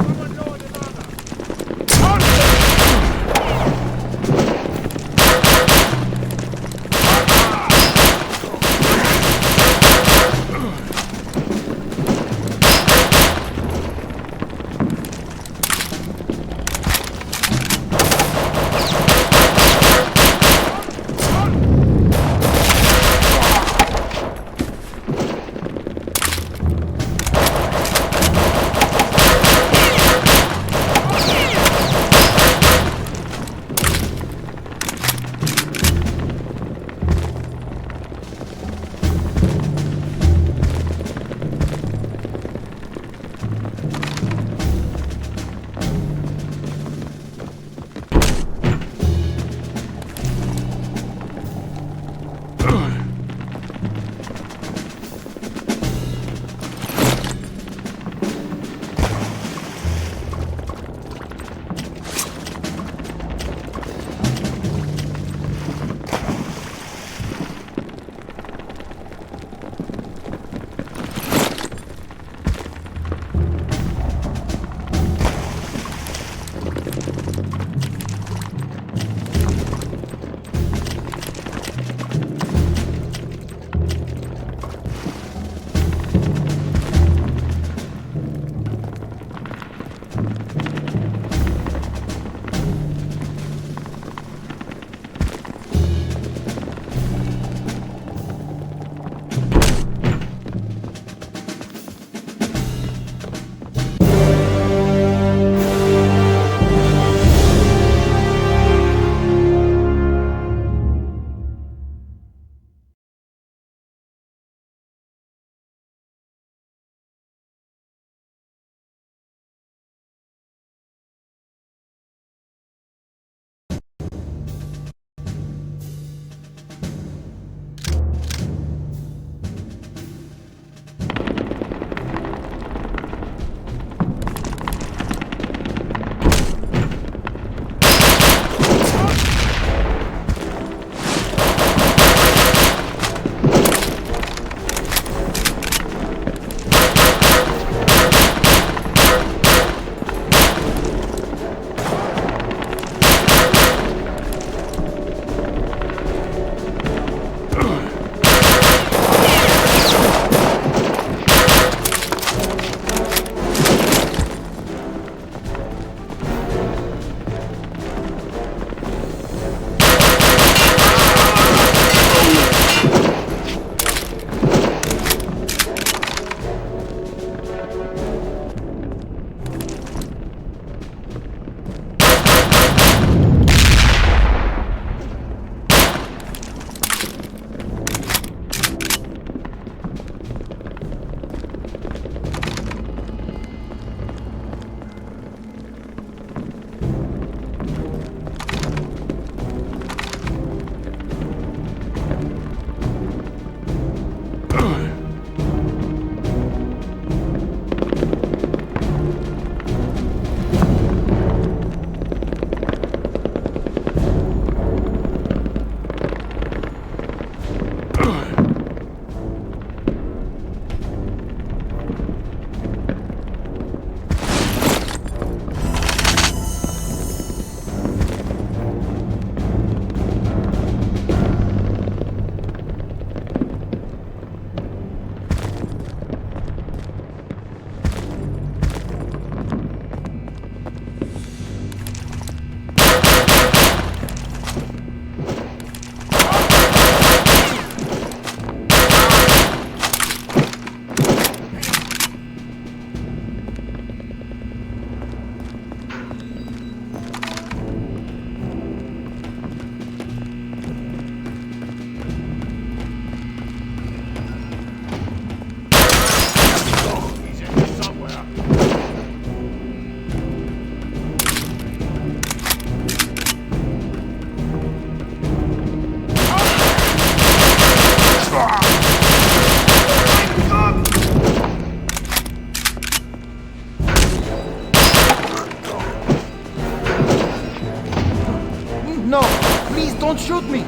Don't shoot me!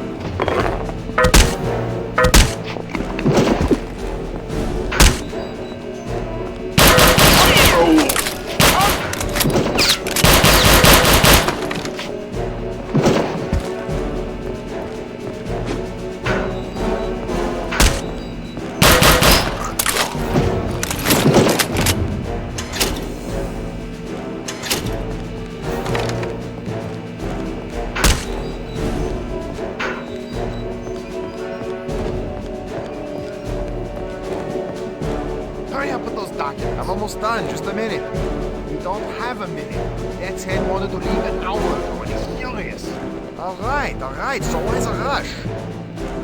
Hurry up with those documents. I'm almost done. Just a minute. We don't have a minute. Dad's head wanted to leave an hour ago, and he's furious. All right. So why's a rush?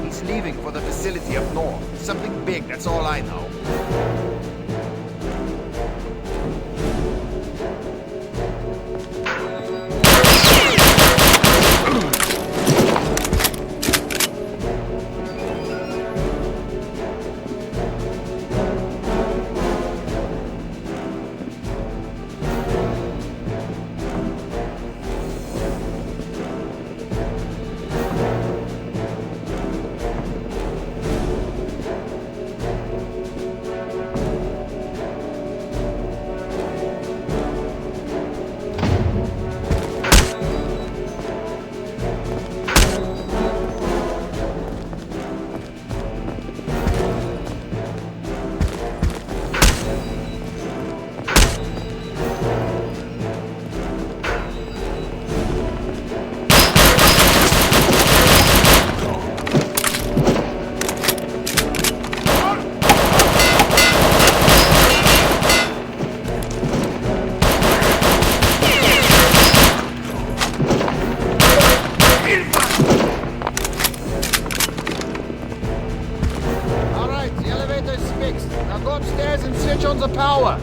He's leaving for the facility up north. Something big, that's all I know. Now go upstairs and switch on the power.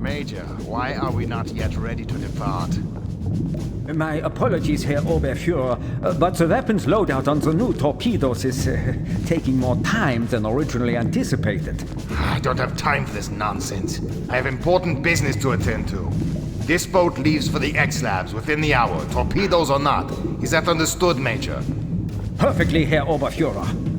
Major, why are we not yet ready to depart? My apologies, Herr Oberfuhrer, but the weapons loadout on the new torpedoes is taking more time than originally anticipated. I don't have time for this nonsense. I have important business to attend to. This boat leaves for the X-Labs within the hour, torpedoes or not. Is that understood, Major? Perfectly, Herr Oberfuhrer.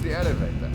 the elevator.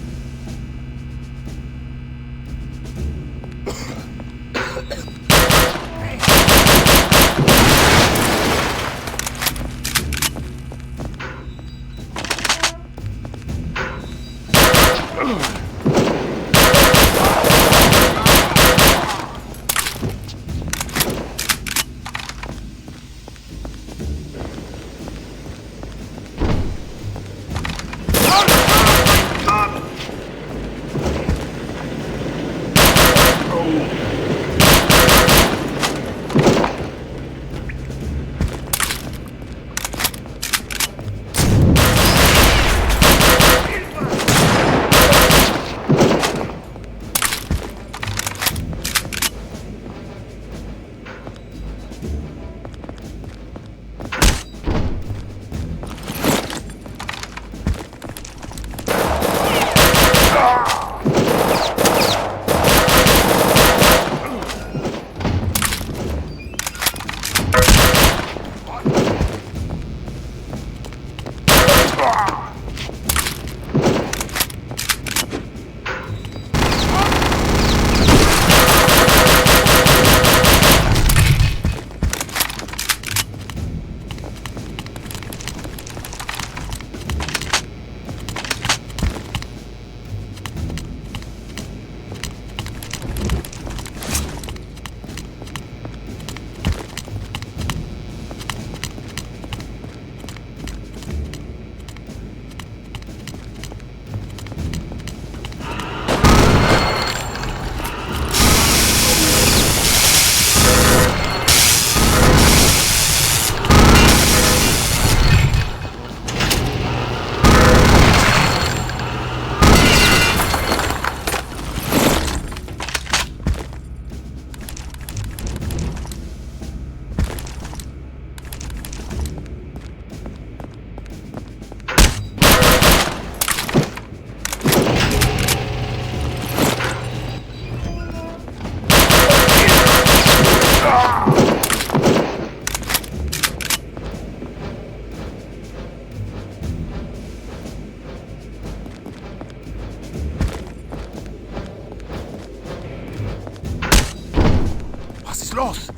Los!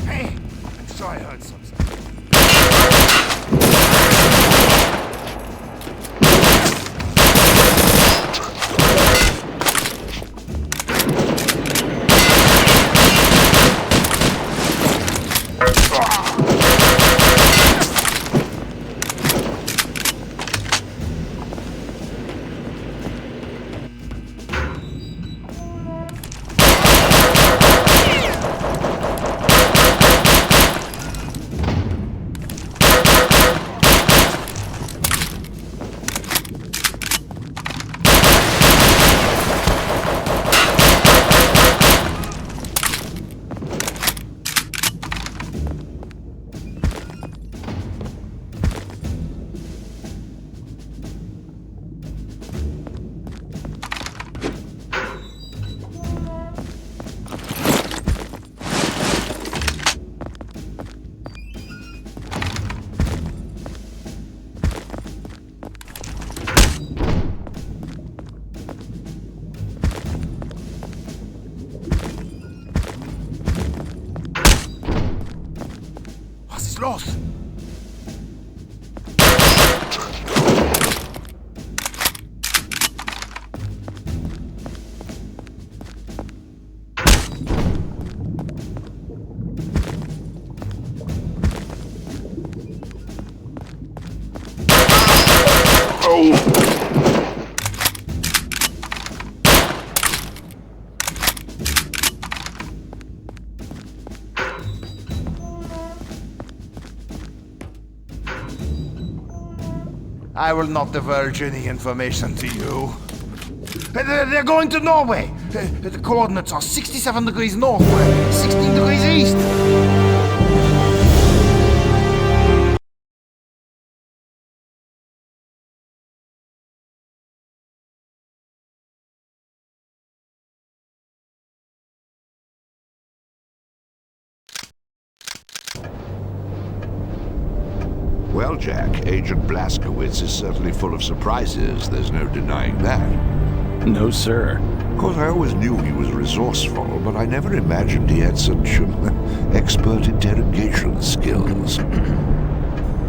Hey! I'm sure I heard something. Los! I will not divulge any information to you. They're going to Norway. The coordinates are 67 degrees north, 16 degrees east. Well, Jack, Agent Blazkowicz is certainly full of surprises. There's no denying that. No, sir. Of course, I always knew he was resourceful, but I never imagined he had such expert interrogation skills.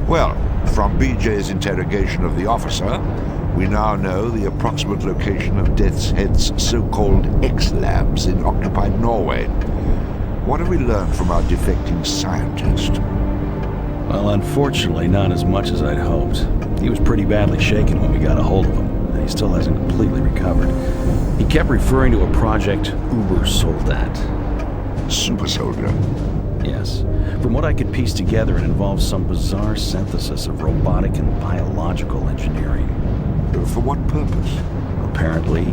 Well, from BJ's interrogation of the officer, we now know the approximate location of Death's Head's so-called X-Labs in occupied Norway. What have we learned from our defecting scientist? Well, unfortunately, not as much as I'd hoped. He was pretty badly shaken when we got a hold of him, and he still hasn't completely recovered. He kept referring to a project Uber Soldat. Super Soldier? Yes. From what I could piece together, it involves some bizarre synthesis of robotic and biological engineering. For what purpose? Apparently,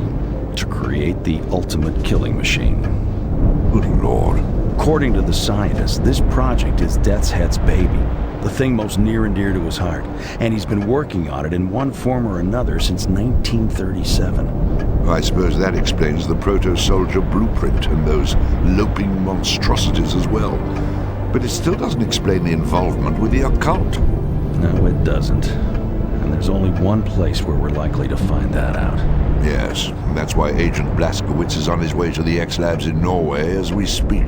to create the ultimate killing machine. Good Lord. According to the scientist, this project is Death's Head's baby, the thing most near and dear to his heart, and he's been working on it in one form or another since 1937. I suppose that explains the proto-soldier blueprint and those loping monstrosities as well. But it still doesn't explain the involvement with the occult. No, it doesn't. And there's only one place where we're likely to find that out. Yes, and that's why Agent Blazkowicz is on his way to the X-Labs in Norway as we speak.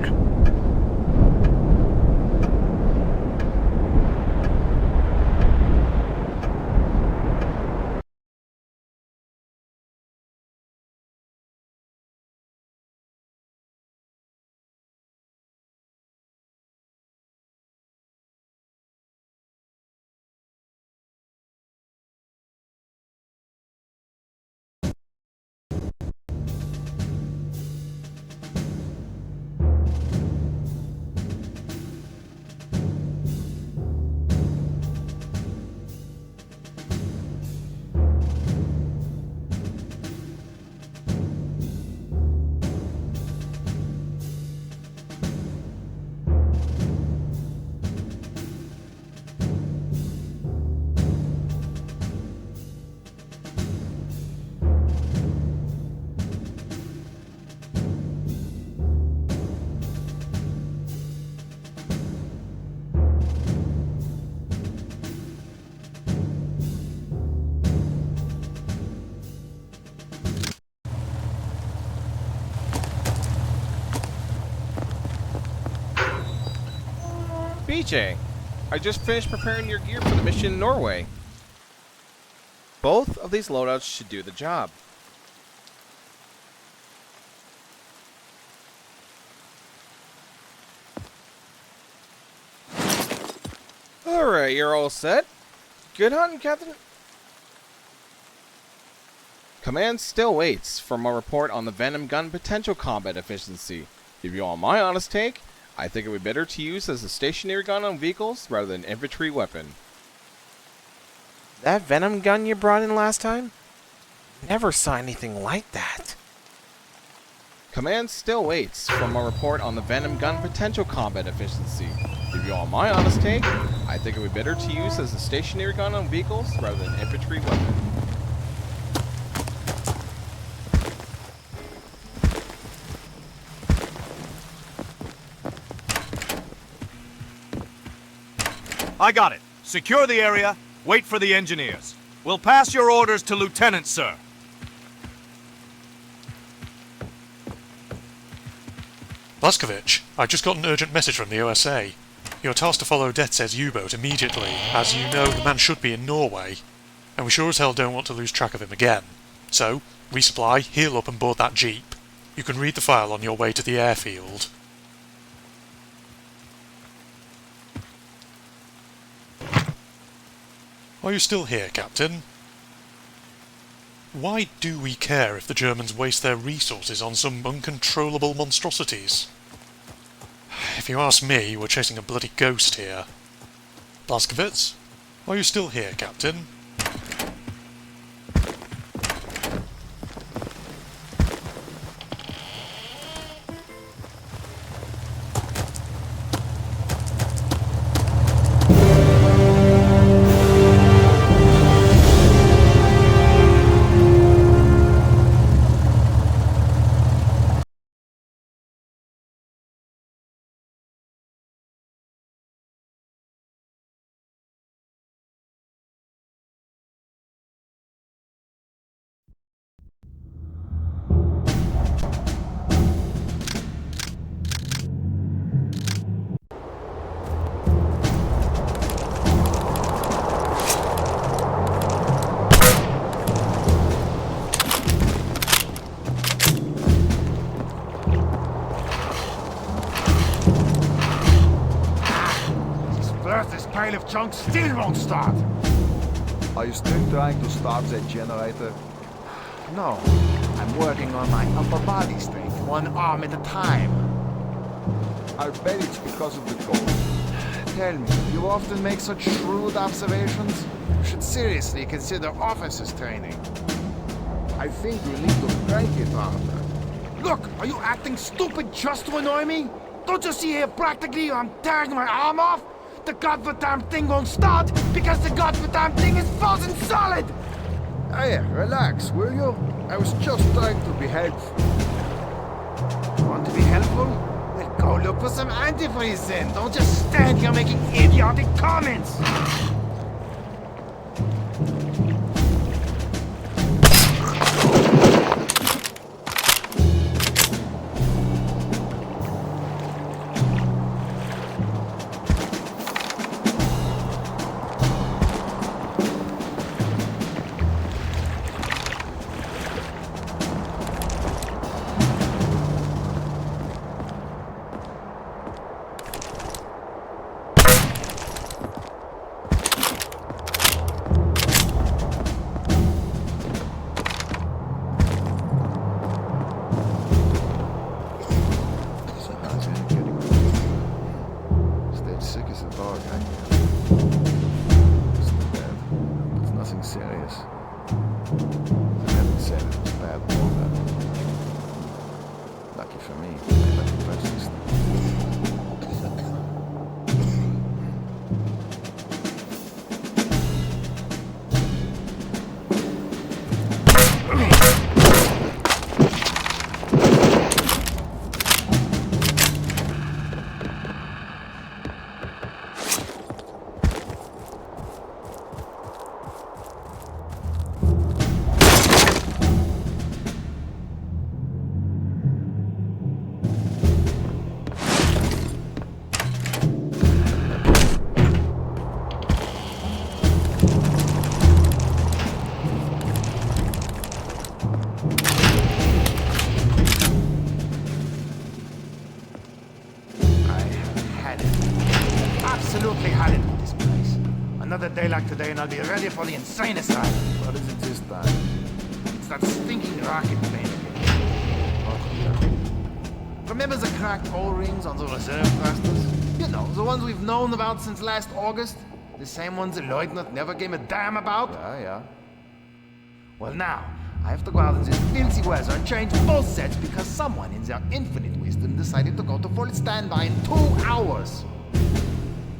BJ, I just finished preparing your gear for the mission in Norway. Both of these loadouts should do the job. Alright, you're all set. Good hunting, Captain. Command still waits for my report on the Venom gun potential combat efficiency. Give you all my honest take, I think it would be better to use as a stationary gun on vehicles rather than an infantry weapon. That Venom gun you brought in last time? Never saw anything like that. Command still waits for my report on the Venom gun potential combat efficiency. Give you all my honest take, I think it would be better to use as a stationary gun on vehicles rather than an infantry weapon. I got it. Secure the area, wait for the engineers. We'll pass your orders to Lieutenant, sir. Blazkowicz, I just got an urgent message from the OSA. You're tasked to follow Death's U-boat immediately. As you know, the man should be in Norway, and we sure as hell don't want to lose track of him again. So, resupply, heal up and board that jeep. You can read the file on your way to the airfield. Are you still here, Captain? Why do we care if the Germans waste their resources on some uncontrollable monstrosities? If you ask me, we're chasing a bloody ghost here. Blazkowicz? Are you still here, Captain? pile of junk still won't start. Are you still trying to start that generator? No, I'm working on my upper body strength, one arm at a time. I'll bet it's because of the cold. Tell me, you often make such shrewd observations? You should seriously consider officers training. I think you need to crank it harder. Look, are you acting stupid just to annoy me? Don't you see here practically I'm tearing my arm off? The goddamn thing won't start because the goddamn thing is frozen solid! Hey, relax, will you? I was just trying to be helpful. Want to be helpful? Well, go look for some antifreeze then. Don't just stand here making idiotic comments! Another day like today and I'll be ready for the insane asylum. What is it this time? It's that stinking rocket plane again. Oh, yeah. Remember the cracked O-rings on the reserve thrusters? You know, the ones we've known about since last August? The same ones the Leutnant never gave a damn about? Yeah. Well now, I have to go out in this filthy weather and change both sets because someone in their infinite wisdom decided to go to full standby in 2 hours.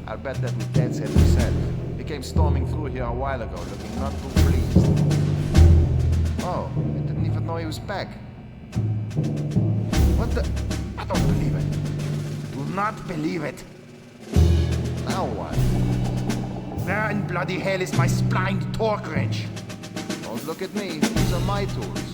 I'll bet that was Dead's head himself. He came storming through here a while ago, looking not too pleased. Oh, I didn't even know he was back. What the? I don't believe it. Do not believe it. Now what? Where in bloody hell is my splined torque wrench? Don't look at me. These are my tools.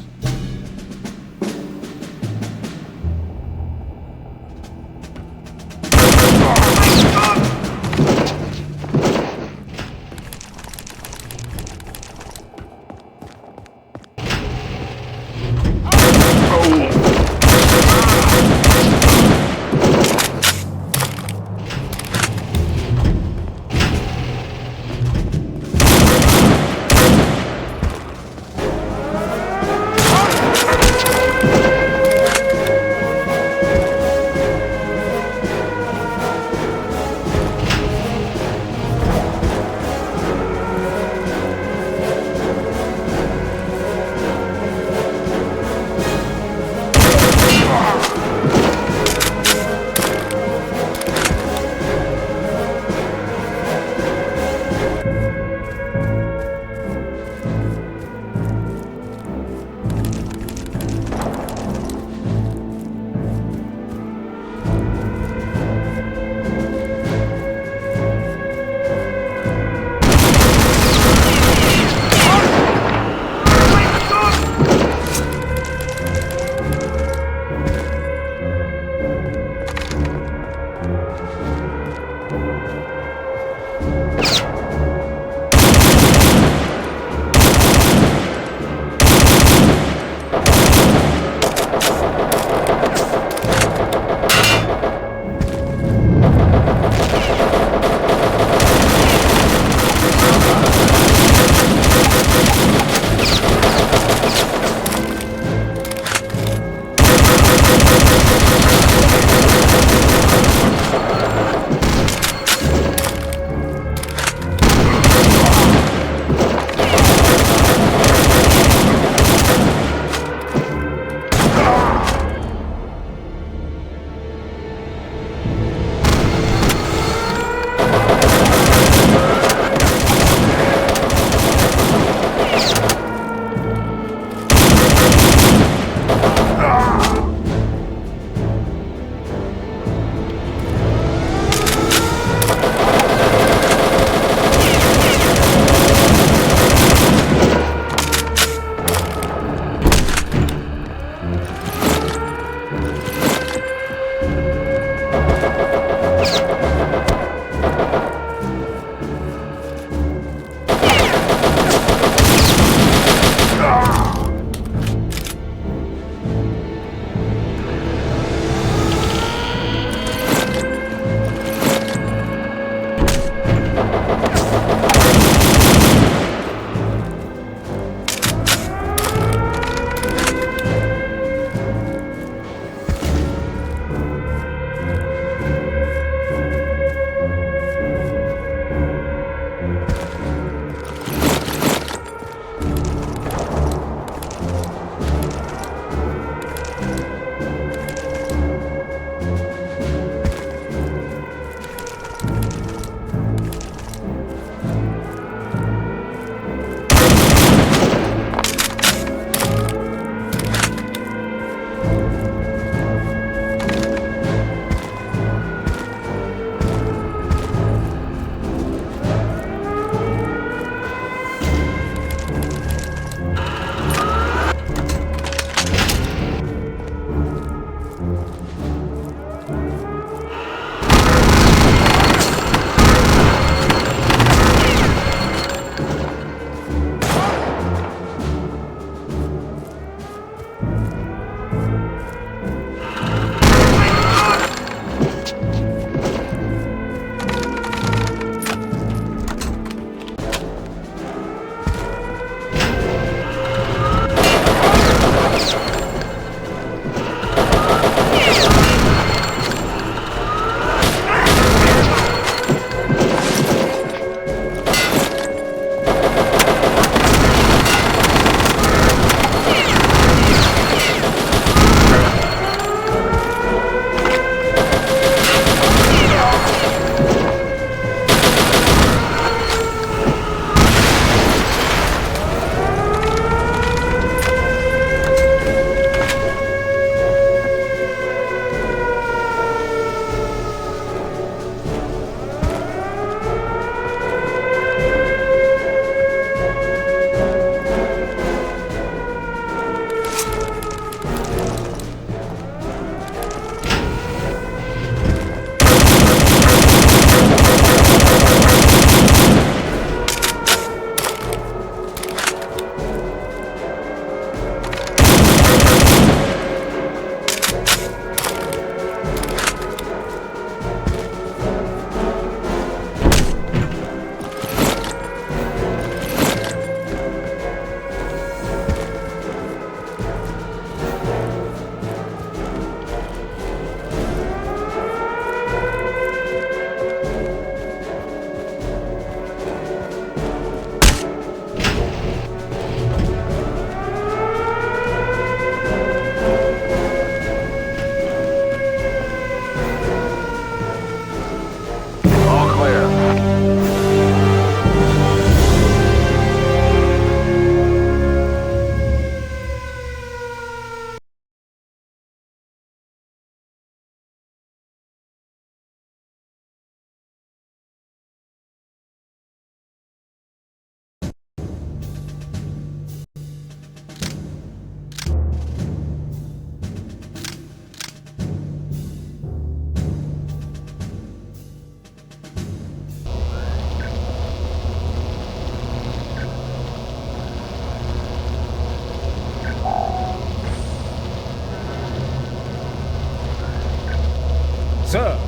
sir.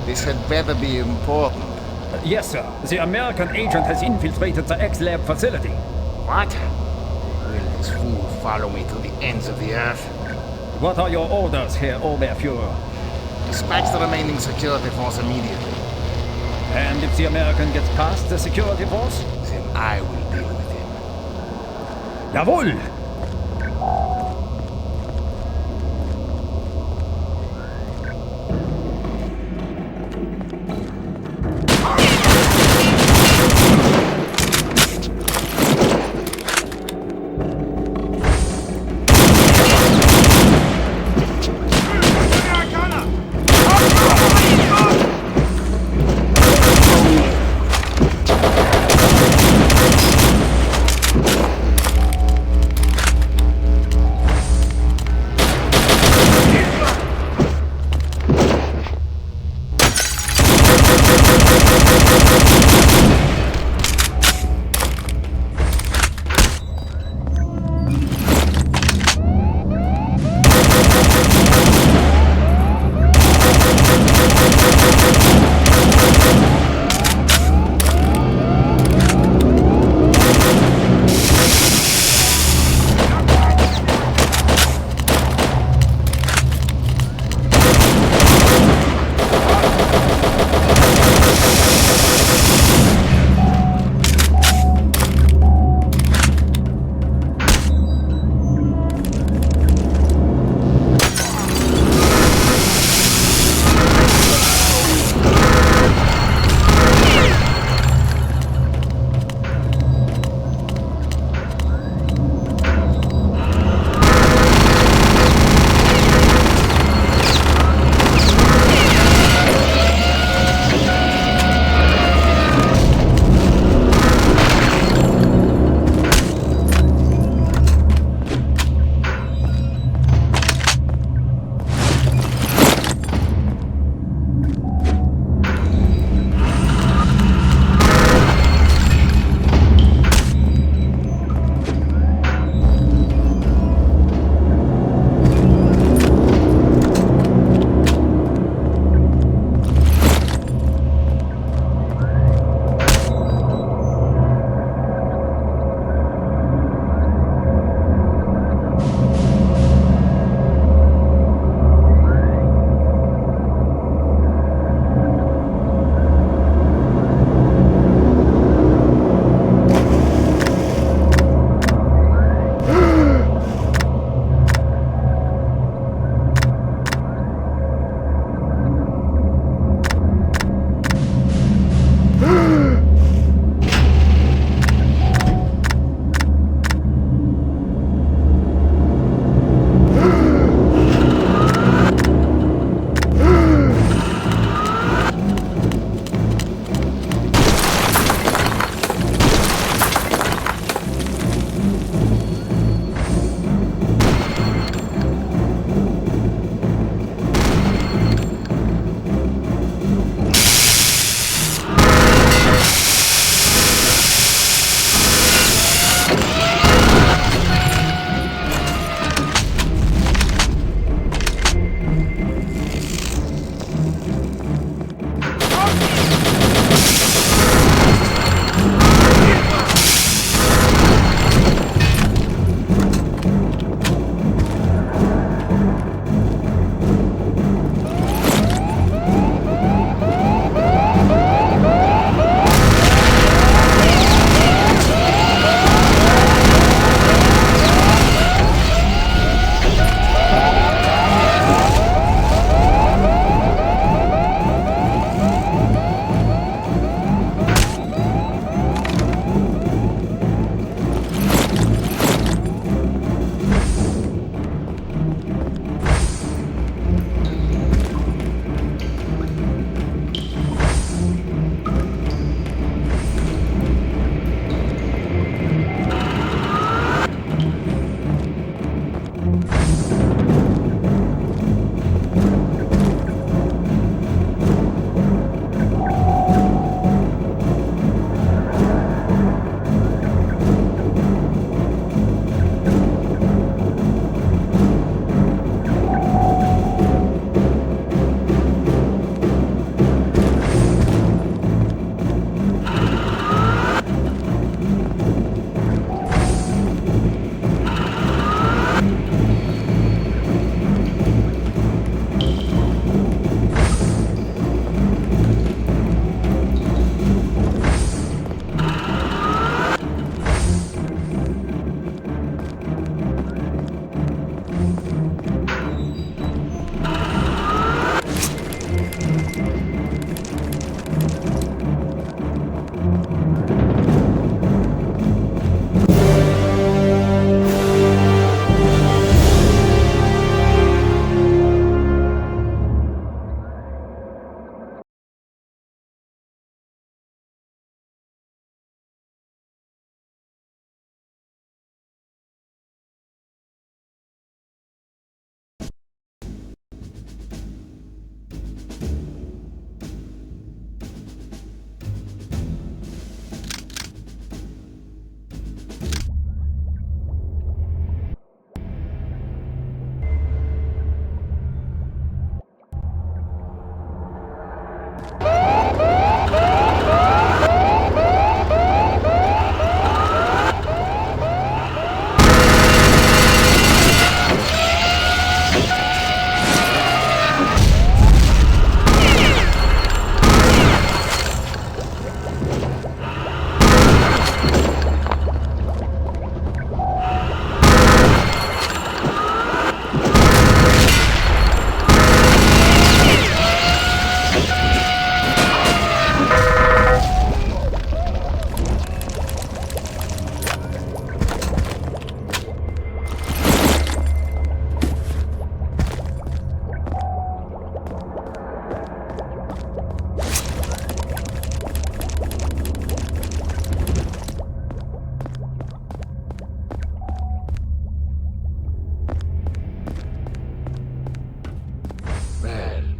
This had better be important. Yes, sir. The American agent has infiltrated the X-Lab facility. What? Will this fool follow me to the ends of the earth? What are your orders, Herr Oberfuhrer? Dispatch the remaining security force immediately. And if the American gets past the security force? Then I will deal with him. Jawohl!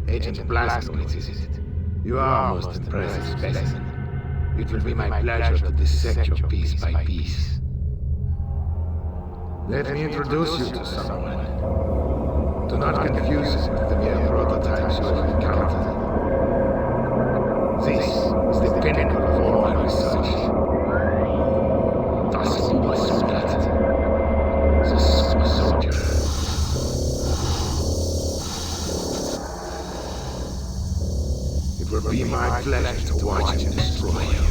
Agent Blazkowicz, is it? You are a most impressive specimen. It will be my pleasure to dissect you piece by piece. Let me introduce you to someone. Do not confuse it with the mere prototypes you have encountered. This is the pinnacle of all my research. Das Super Soldat. The Super Soldier. It will be my pleasure to watch him destroy you.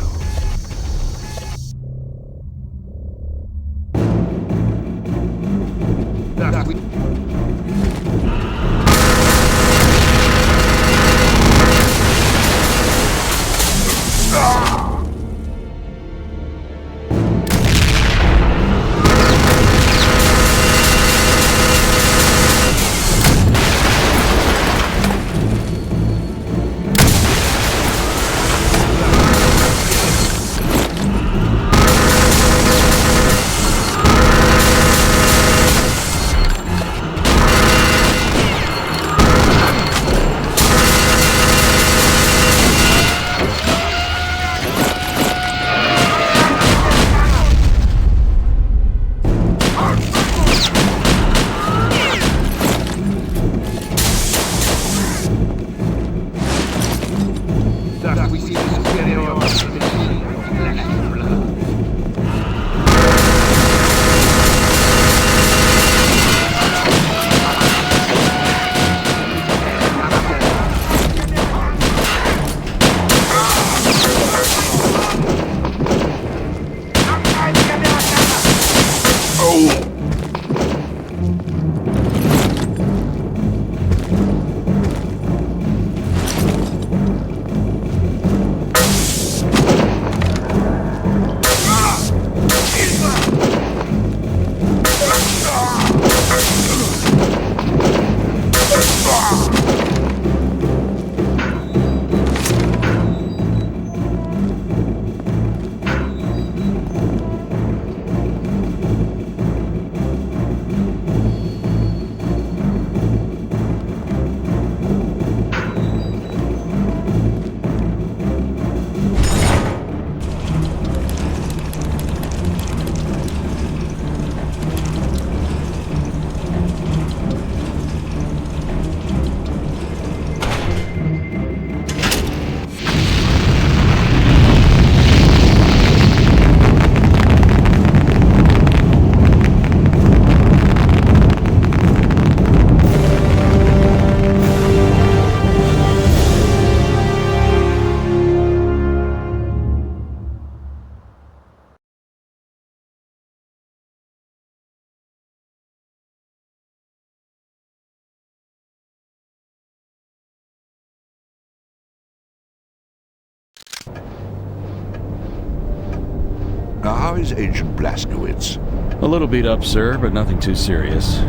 Now, how is Agent Blazkowicz? A little beat up, sir, but nothing too serious.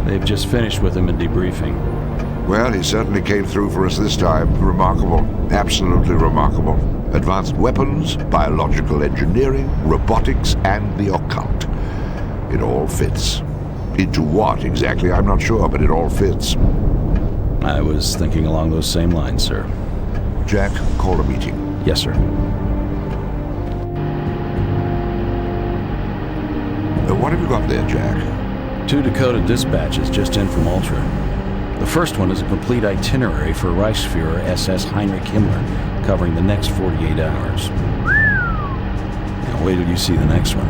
They've just finished with him in debriefing. Well, he certainly came through for us this time. Remarkable. Absolutely remarkable. Advanced weapons, biological engineering, robotics, and the occult. It all fits. Into what exactly, I'm not sure, but it all fits. I was thinking along those same lines, sir. Jack, call a meeting. Yes, sir. What have you got there, Jack? 2 Dakota dispatches just in from Ultra. The first one is a complete itinerary for Reichsfuhrer SS Heinrich Himmler, covering the next 48 hours. Now wait till you see the next one.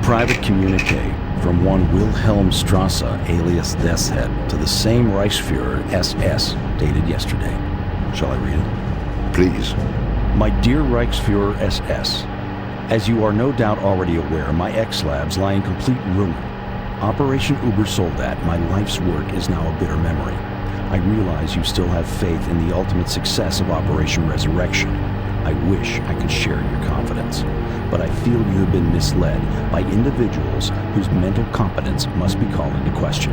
Private communique from one Wilhelm Strasse, alias Deathshead, to the same Reichsfuhrer SS, dated yesterday. Shall I read it? Please. My dear Reichsfuhrer SS, as you are no doubt already aware, my ex-labs lie in complete ruin. Operation Ubersoldat, my life's work, is now a bitter memory. I realize you still have faith in the ultimate success of Operation Resurrection. I wish I could share your confidence, but I feel you have been misled by individuals whose mental competence must be called into question.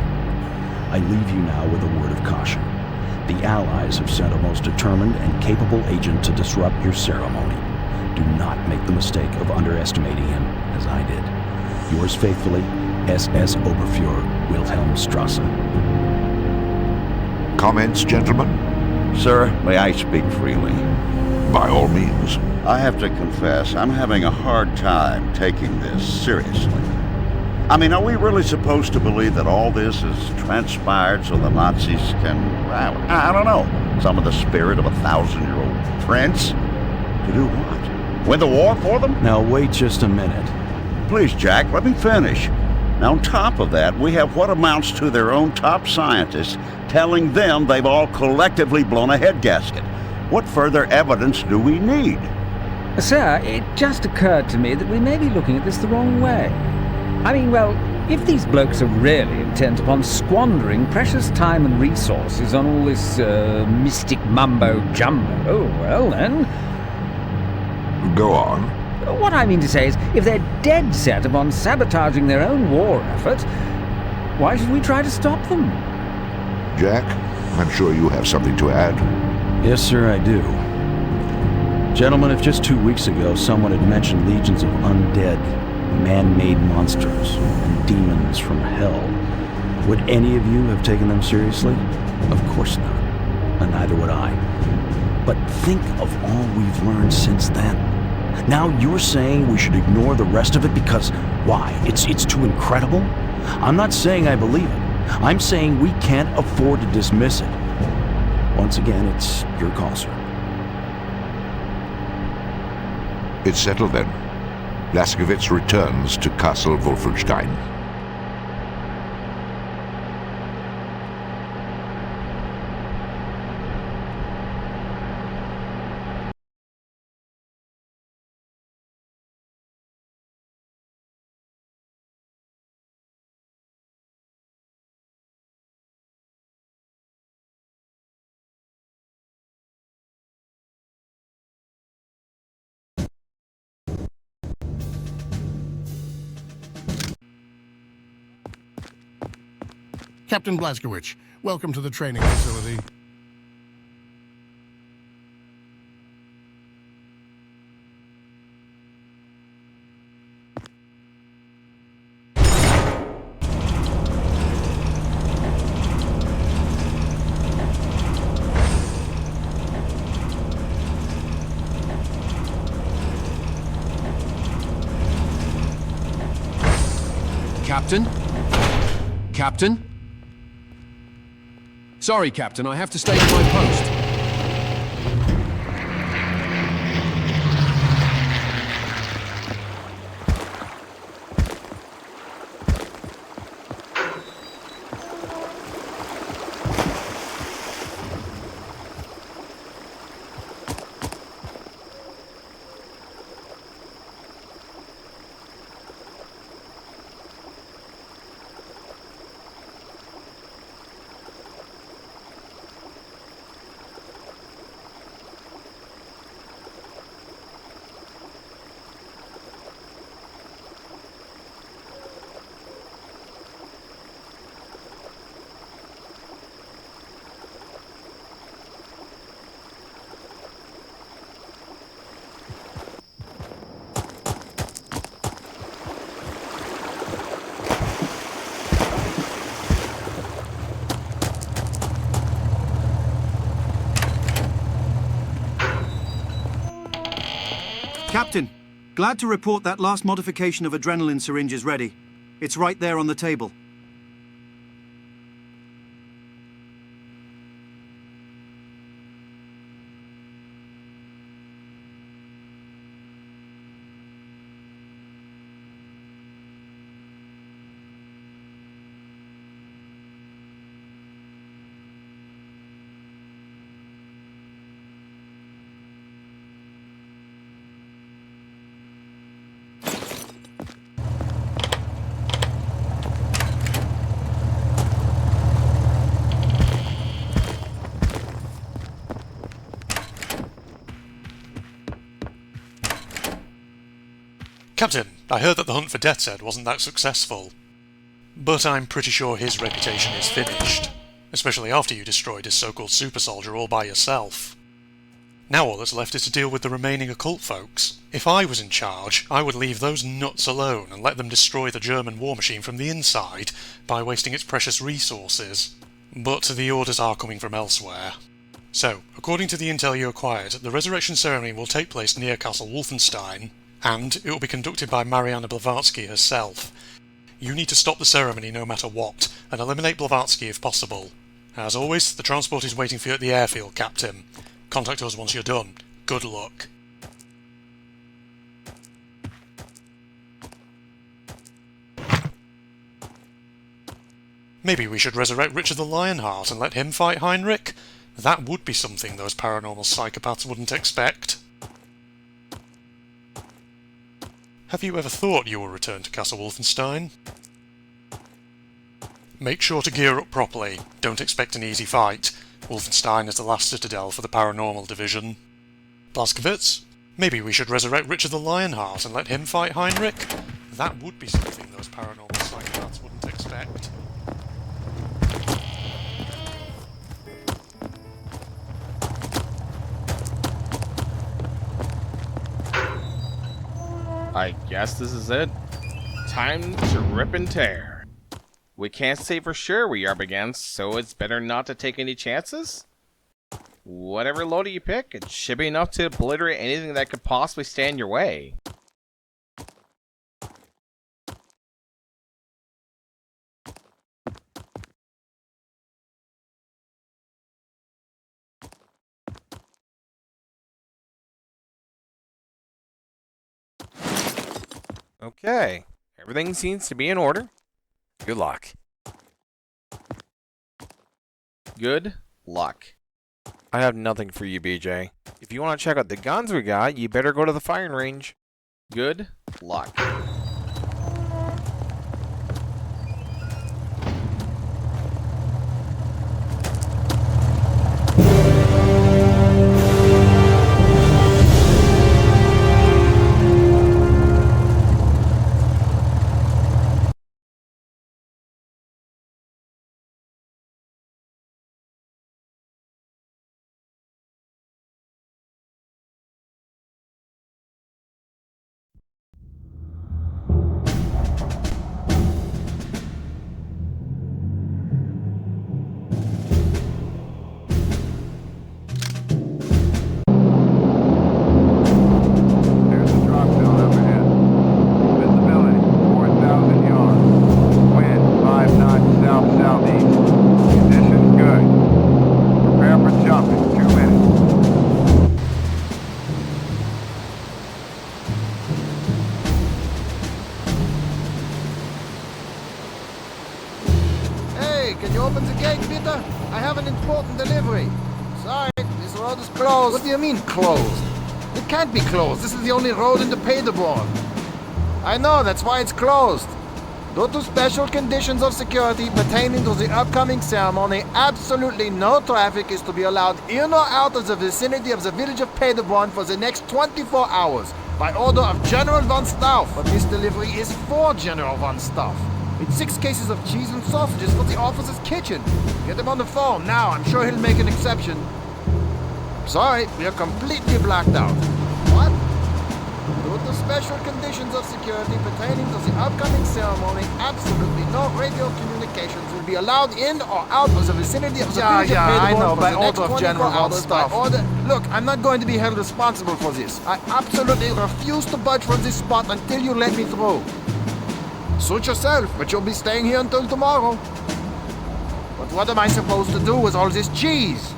I leave you now with a word of caution. The Allies have sent a most determined and capable agent to disrupt your ceremony. Do not make the mistake of underestimating him, as I did. Yours faithfully, SS Oberfuhrer Wilhelm Strasse. Comments, gentlemen? Sir, may I speak freely? By all means. I have to confess, I'm having a hard time taking this seriously. I mean, are we really supposed to believe that all this has transpired so the Nazis can, I don't know, summon the spirit of a 1,000-year-old prince? To do what? Win the war for them? Now wait just a minute. Please, Jack, let me finish. Now, on top of that, we have what amounts to their own top scientists telling them they've all collectively blown a head gasket. What further evidence do we need? Sir, it just occurred to me that we may be looking at this the wrong way. I mean, well, if these blokes are really intent upon squandering precious time and resources on all this mystic mumbo-jumbo, well then... Go on. What I mean to say is, if they're dead set upon sabotaging their own war effort, why should we try to stop them? Jack, I'm sure you have something to add. Yes, sir, I do. Gentlemen, if just 2 weeks ago someone had mentioned legions of undead, man-made monsters and demons from hell, would any of you have taken them seriously? Of course not. And neither would I. But think of all we've learned since then. Now you're saying we should ignore the rest of it because, why, it's too incredible? I'm not saying I believe it. I'm saying we can't afford to dismiss it. Once again, it's your call, sir. It's settled then. Blazkowicz returns to Castle Wolfenstein. Captain Blazkowicz, welcome to the training facility. Captain? Captain? Sorry, Captain, I have to stay at my post. Captain, glad to report that last modification of adrenaline syringe is ready. It's right there on the table. Captain, I heard that the hunt for Death's wasn't that successful. But I'm pretty sure his reputation is finished, especially after you destroyed his so-called super soldier all by yourself. Now all that's left is to deal with the remaining occult folks. If I was in charge, I would leave those nuts alone and let them destroy the German war machine from the inside by wasting its precious resources. But the orders are coming from elsewhere. So, according to the intel you acquired, the resurrection ceremony will take place near Castle Wolfenstein, and it will be conducted by Mariana Blavatsky herself. You need to stop the ceremony no matter what, and eliminate Blavatsky if possible. As always, the transport is waiting for you at the airfield, Captain. Contact us once you're done. Good luck. Maybe we should resurrect Richard the Lionheart and let him fight Heinrich? That would be something those paranormal psychopaths wouldn't expect. Have you ever thought you will return to Castle Wolfenstein? Make sure to gear up properly. Don't expect an easy fight. Wolfenstein is the last citadel for the paranormal division. Blazkowicz? Maybe we should resurrect Richard the Lionheart and let him fight Heinrich? That would be something those paranormal psychopaths wouldn't expect. I guess this is it. Time to rip and tear. We can't say for sure we are up against, so it's better not to take any chances? Whatever loader you pick, it should be enough to obliterate anything that could possibly stand in your way. Okay, everything seems to be in order. Good luck. Good luck. I have nothing for you, BJ. If you want to check out the guns we got, you better go to the firing range. Good luck. Can you open the gate, Peter? I have an important delivery. Sorry, this road is closed. What do you mean, closed? It can't be closed. This is the only road into Paderborn. I know, that's why it's closed. Due to special conditions of security pertaining to the upcoming ceremony, absolutely no traffic is to be allowed in or out of the vicinity of the village of Paderborn for the next 24 hours, by order of General von Stauff. But this delivery is for General von Stauff. It's 6 cases of cheese and sausages for the officer's kitchen. Get him on the phone now. I'm sure he'll make an exception. Sorry, we are completely blacked out. What? Due to special conditions of security pertaining to the upcoming ceremony, absolutely no radio communications will be allowed in or out of the vicinity of the village of Paderborn I know, by order of General von Stauff. Look, I'm not going to be held responsible for this. I absolutely refuse to budge from this spot until you let me through. Suit yourself, but you'll be staying here until tomorrow. But what am I supposed to do with all this cheese?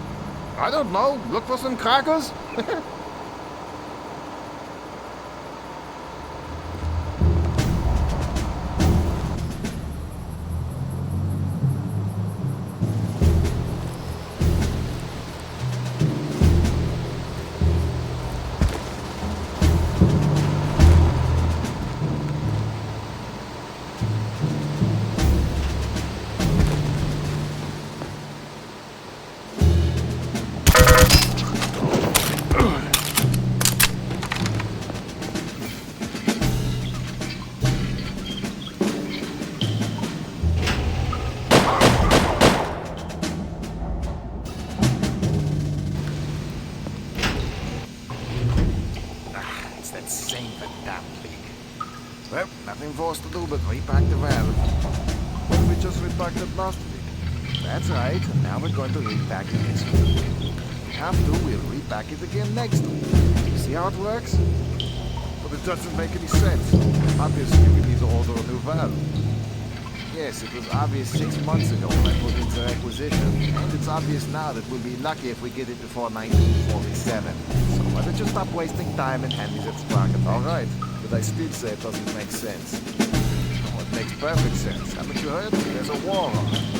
I don't know. Look for some crackers? that same damn leak. Well, nothing for us to do but repack the valve. But we just repacked it last week. That's right, and now we're going to repack it this week. If we have to, we'll repack it again next week. See how it works? But it doesn't make any sense. Obviously, we need to order a new valve. Yes, it was obvious 6 months ago when I put in the requisition, and it's obvious now that we'll be lucky if we get it before 1947. So why don't you stop wasting time and hand me that sprocket? All right, but I still say it doesn't make sense. Oh, it makes perfect sense. Haven't you heard? There's a war on.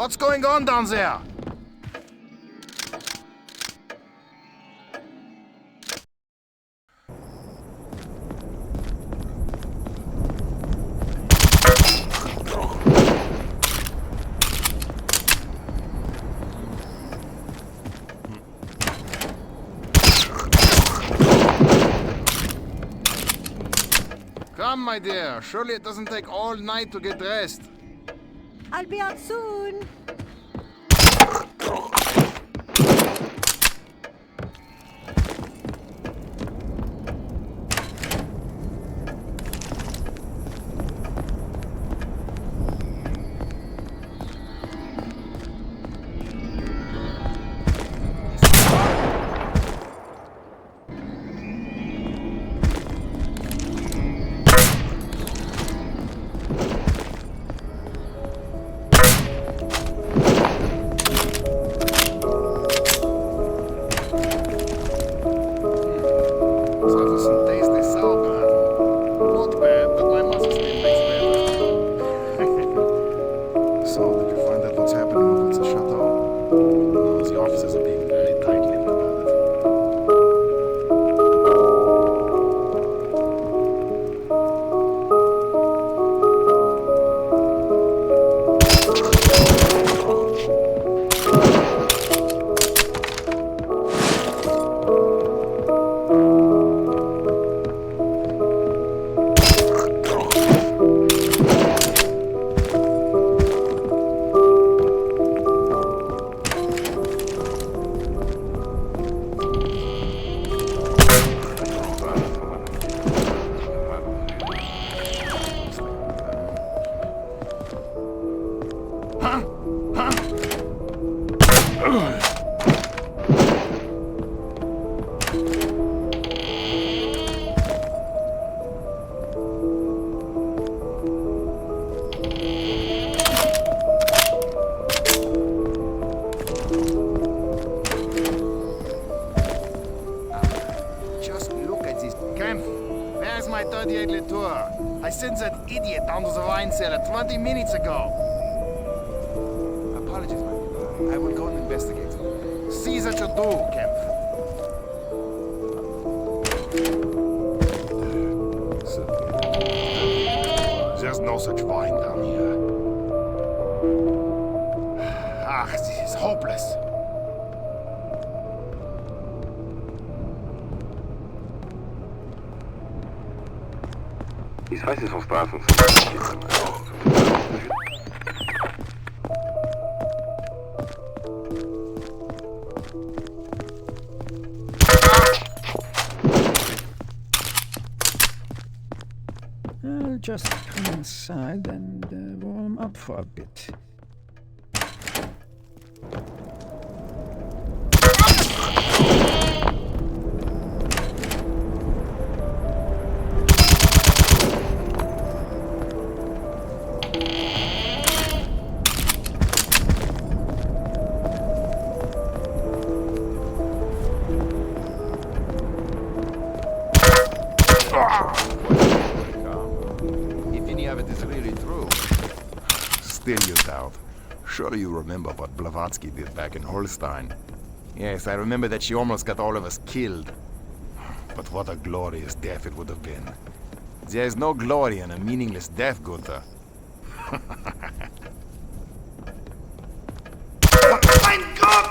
What's going on down there? Come, my dear. Surely it doesn't take all night to get dressed. I'll be out soon. I sent that idiot down to the wine cellar 20 minutes ago. Apologies, man. I will go and investigate. See that you do, Kemp. There's no such wine down here. Ah, this is hopeless. Ich weiß nicht, was da ist. I'll just come inside and warm up for a bit. If any of it is really true. Still you doubt. Surely you remember what Blavatsky did back in Holstein. Yes, I remember that she almost got all of us killed. But what a glorious death it would have been. There is no glory in a meaningless death, Gunther. Mein Gott!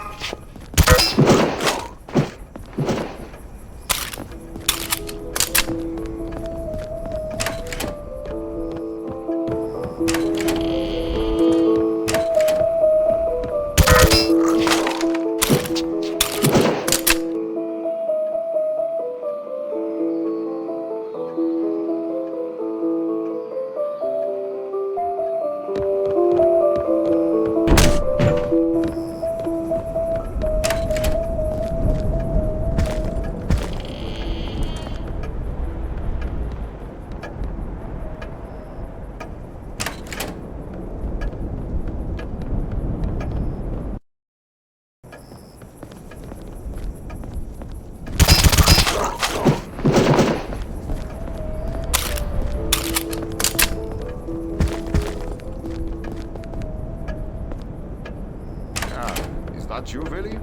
Not you, really?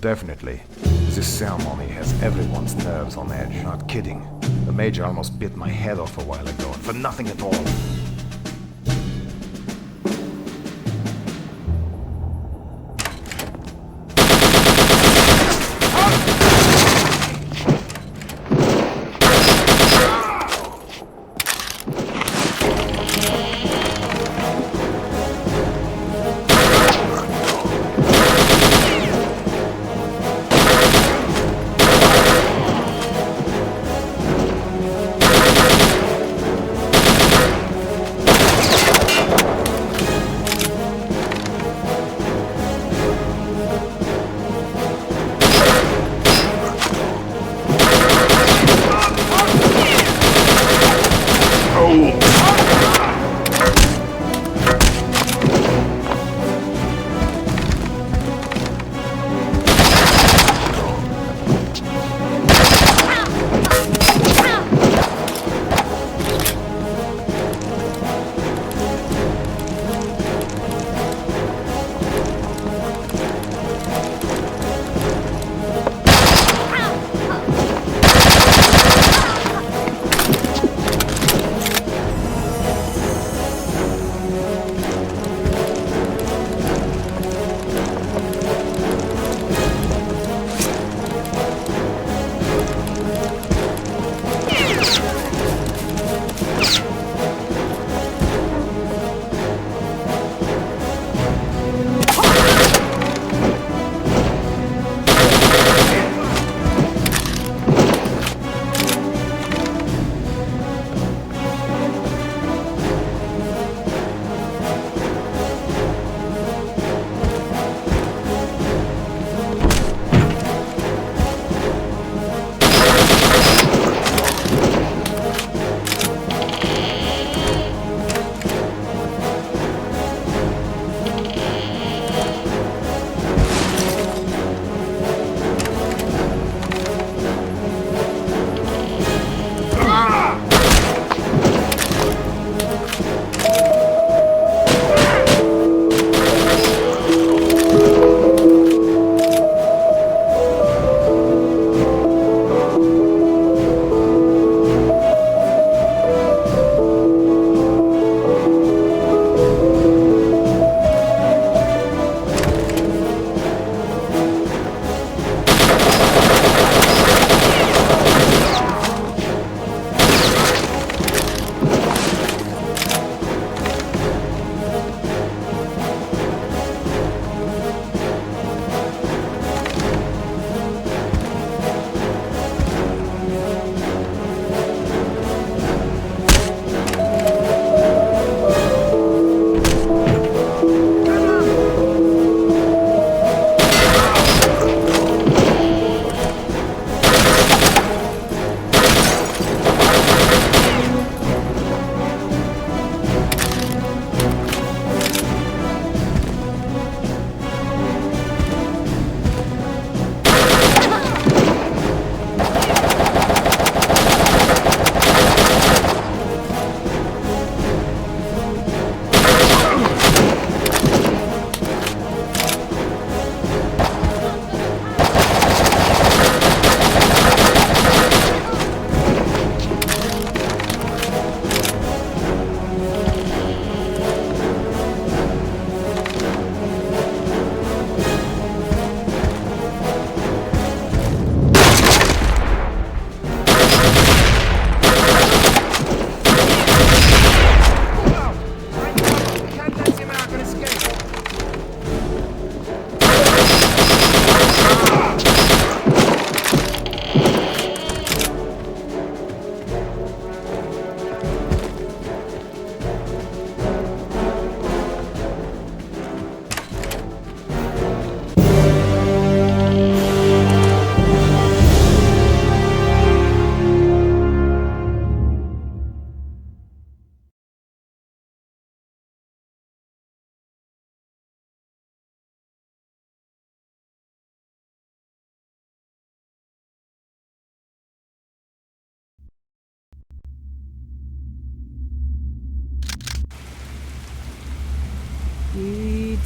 Definitely. This ceremony has everyone's nerves on edge. Not kidding. The Major almost bit my head off a while ago, and for nothing at all.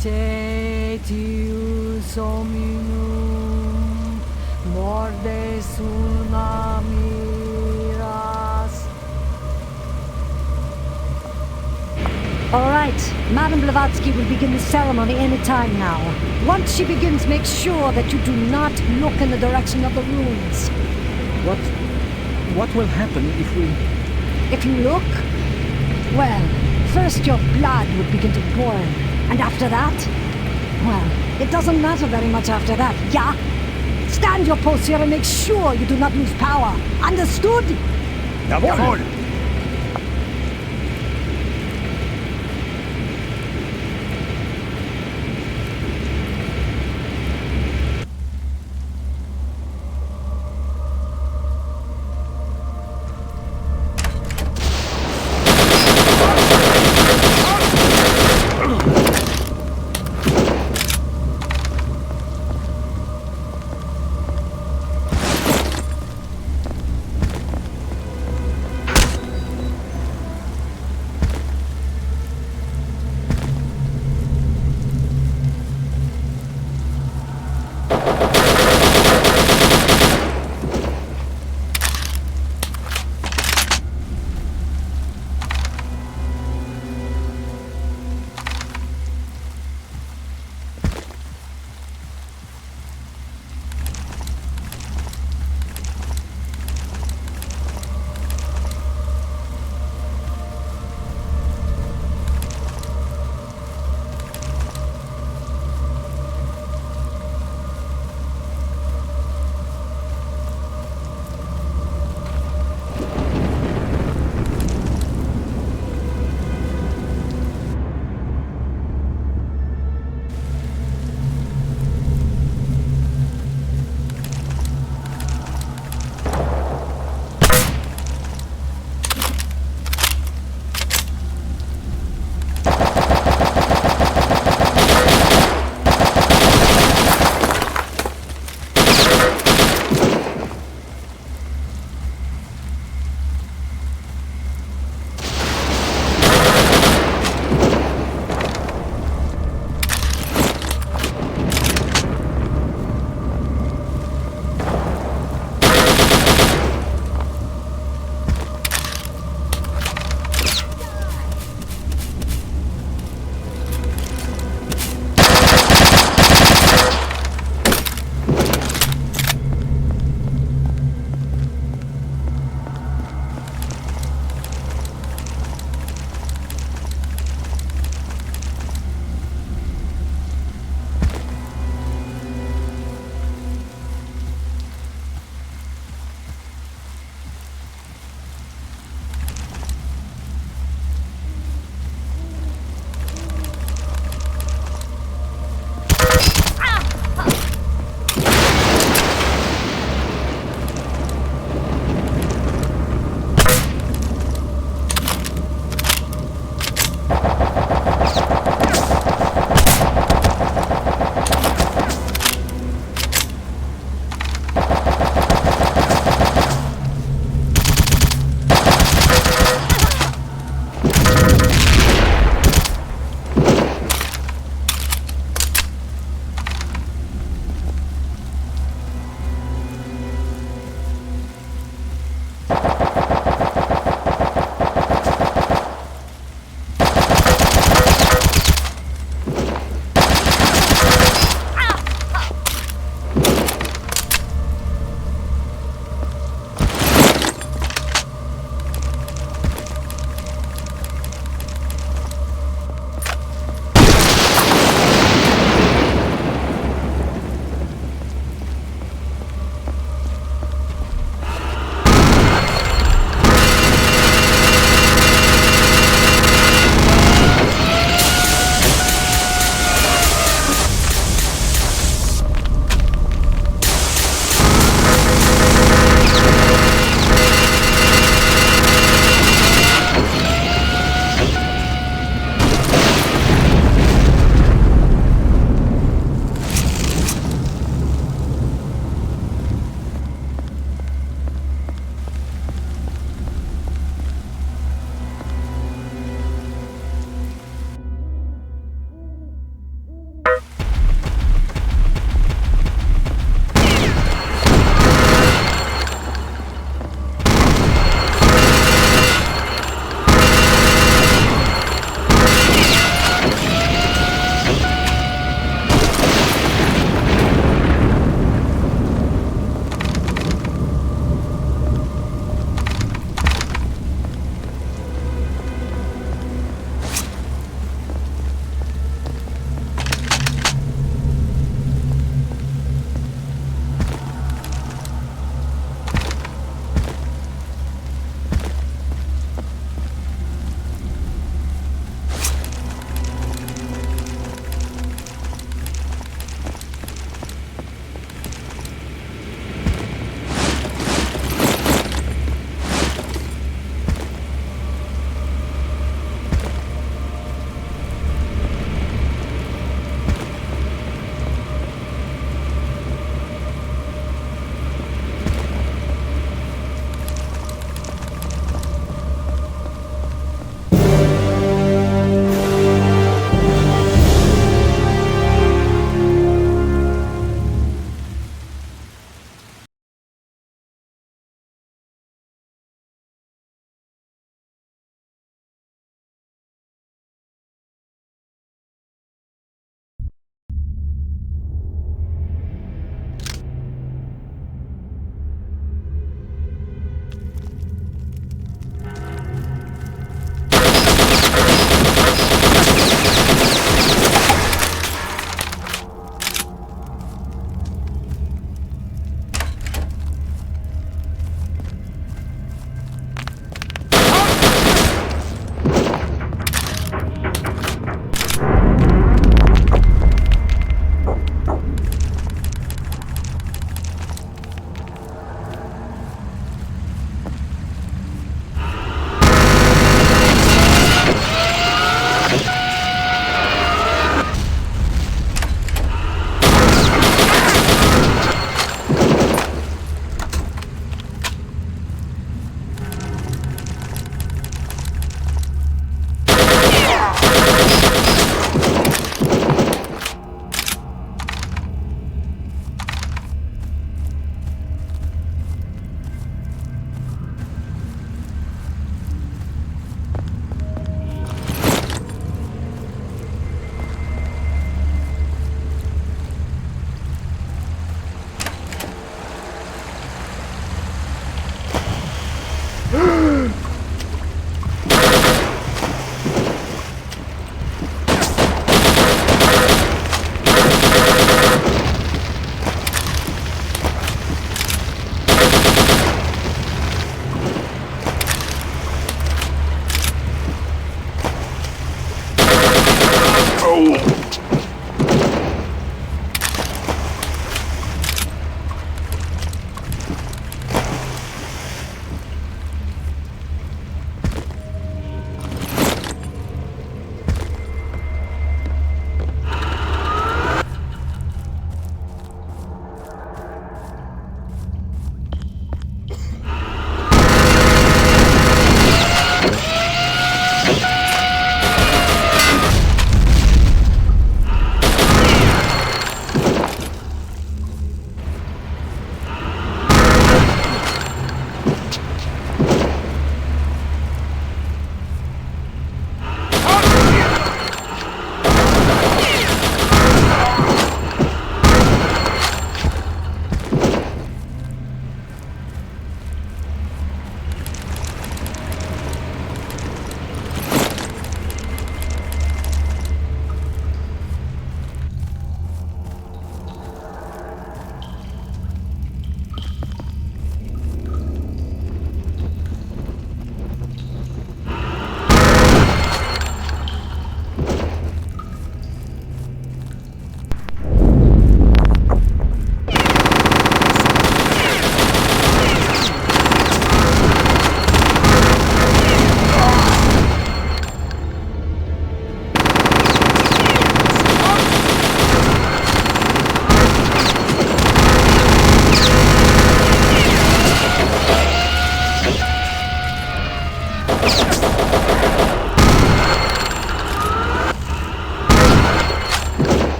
Tetius hominum mordes una miras. All right, Madame Blavatsky will begin the ceremony any time now. Once she begins, make sure that you do not look in the direction of the ruins. What will happen if we... If you look, well, first your blood would begin to boil. And after that, well, it doesn't matter very much after that, yeah? Stand your post here and make sure you do not lose power. Understood? Jawohl!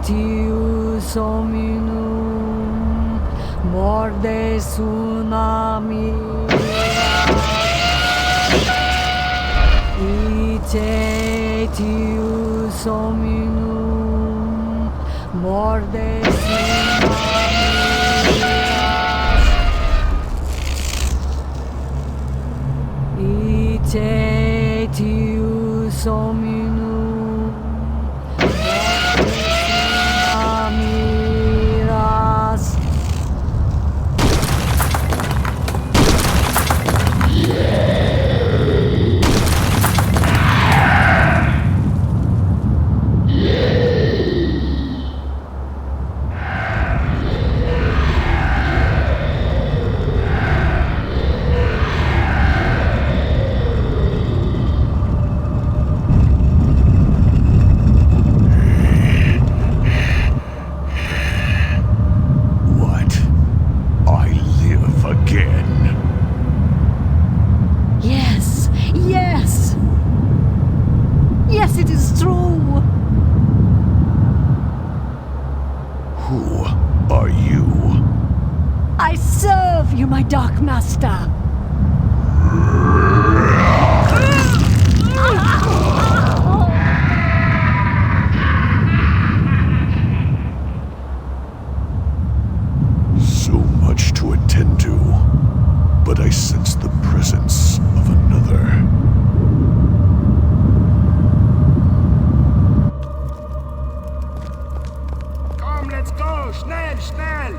Itius hominum morde tsunami. Itius hominum morde tsunami. Itius hominum miras. Yes, yes! Yes, it is true! Who are you? I serve you, my Dark Master! So much to attend to, but I sense the presence of another. Komm, let's go! Schnell, schnell!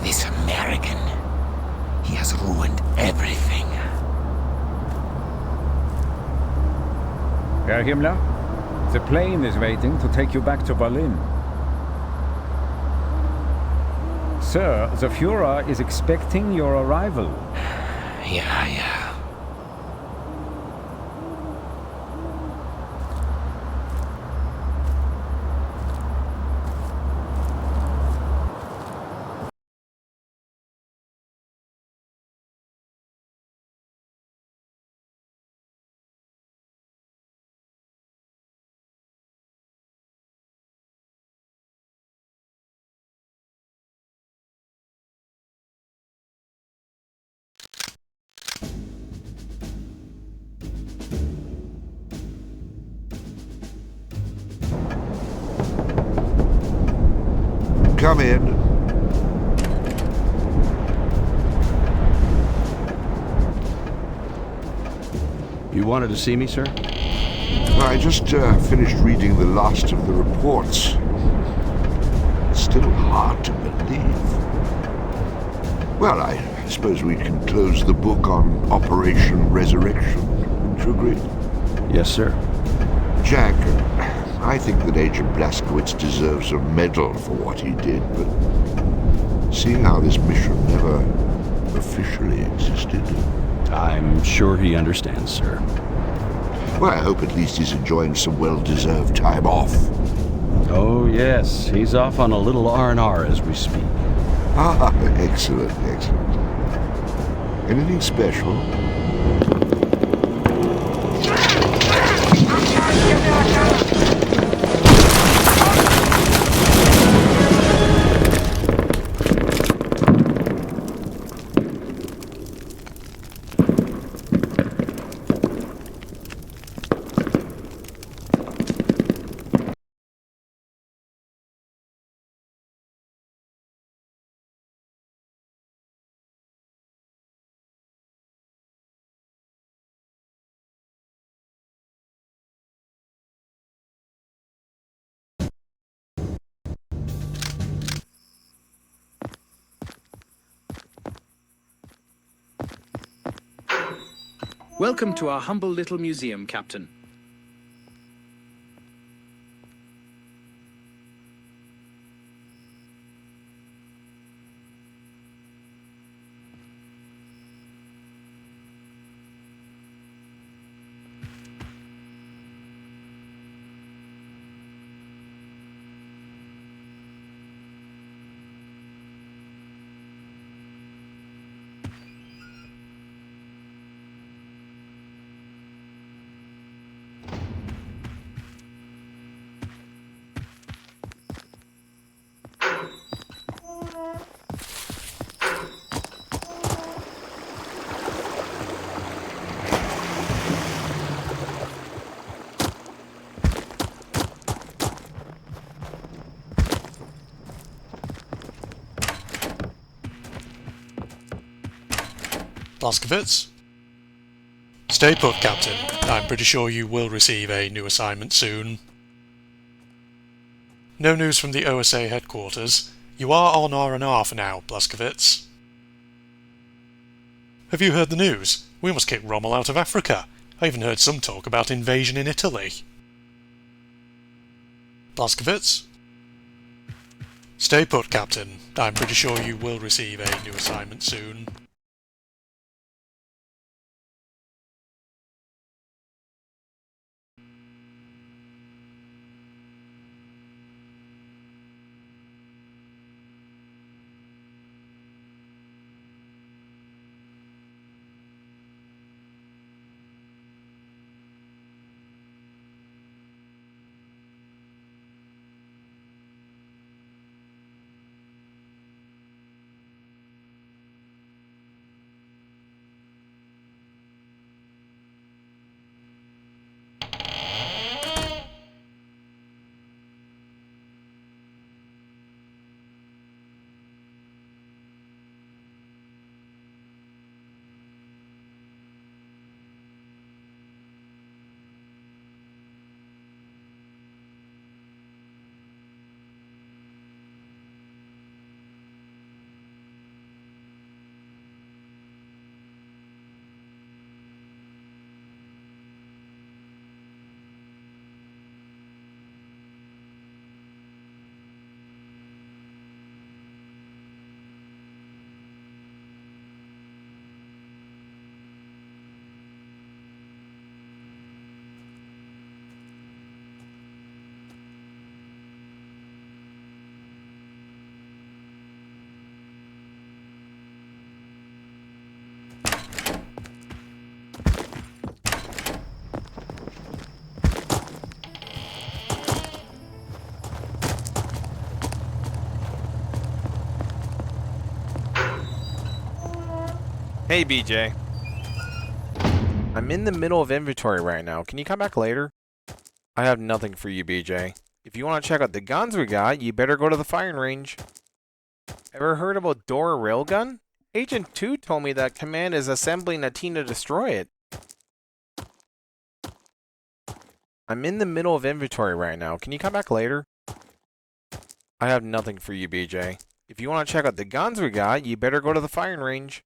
This American, he has ruined everything. Herr Himmler, the plane is waiting to take you back to Berlin. Sir, the Führer is expecting your arrival. Yeah. come in. You wanted to see me, sir? I just finished reading the last of the reports. It's still hard to believe. Well, I suppose we can close the book on Operation Resurrection. Wouldn't you agree? Yes, sir. Jack, I think that Agent Blazkowicz deserves a medal for what he did, but seeing how this mission never officially existed... I'm sure he understands, sir. Well, I hope at least he's enjoying some well-deserved time off. Oh, yes. He's off on a little R&R as we speak. Ah, excellent, excellent. Anything special? Welcome to our humble little museum, Captain. Blazkowicz? Stay put, Captain. I'm pretty sure you will receive a new assignment soon. No news from the OSA headquarters. You are on R&R for now, Blazkowicz. Have you heard the news? We must kick Rommel out of Africa. I even heard some talk about invasion in Italy. Blazkowicz? Stay put, Captain. I'm pretty sure you will receive a new assignment soon. Hey, BJ. I'm in the middle of inventory right now. Can you come back later? I have nothing for you, BJ. If you want to check out the guns we got, you better go to the firing range. Ever heard about Dora Railgun? Agent 2 told me that Command is assembling a team to destroy it. I'm in the middle of inventory right now. Can you come back later? I have nothing for you, BJ. If you want to check out the guns we got, you better go to the firing range.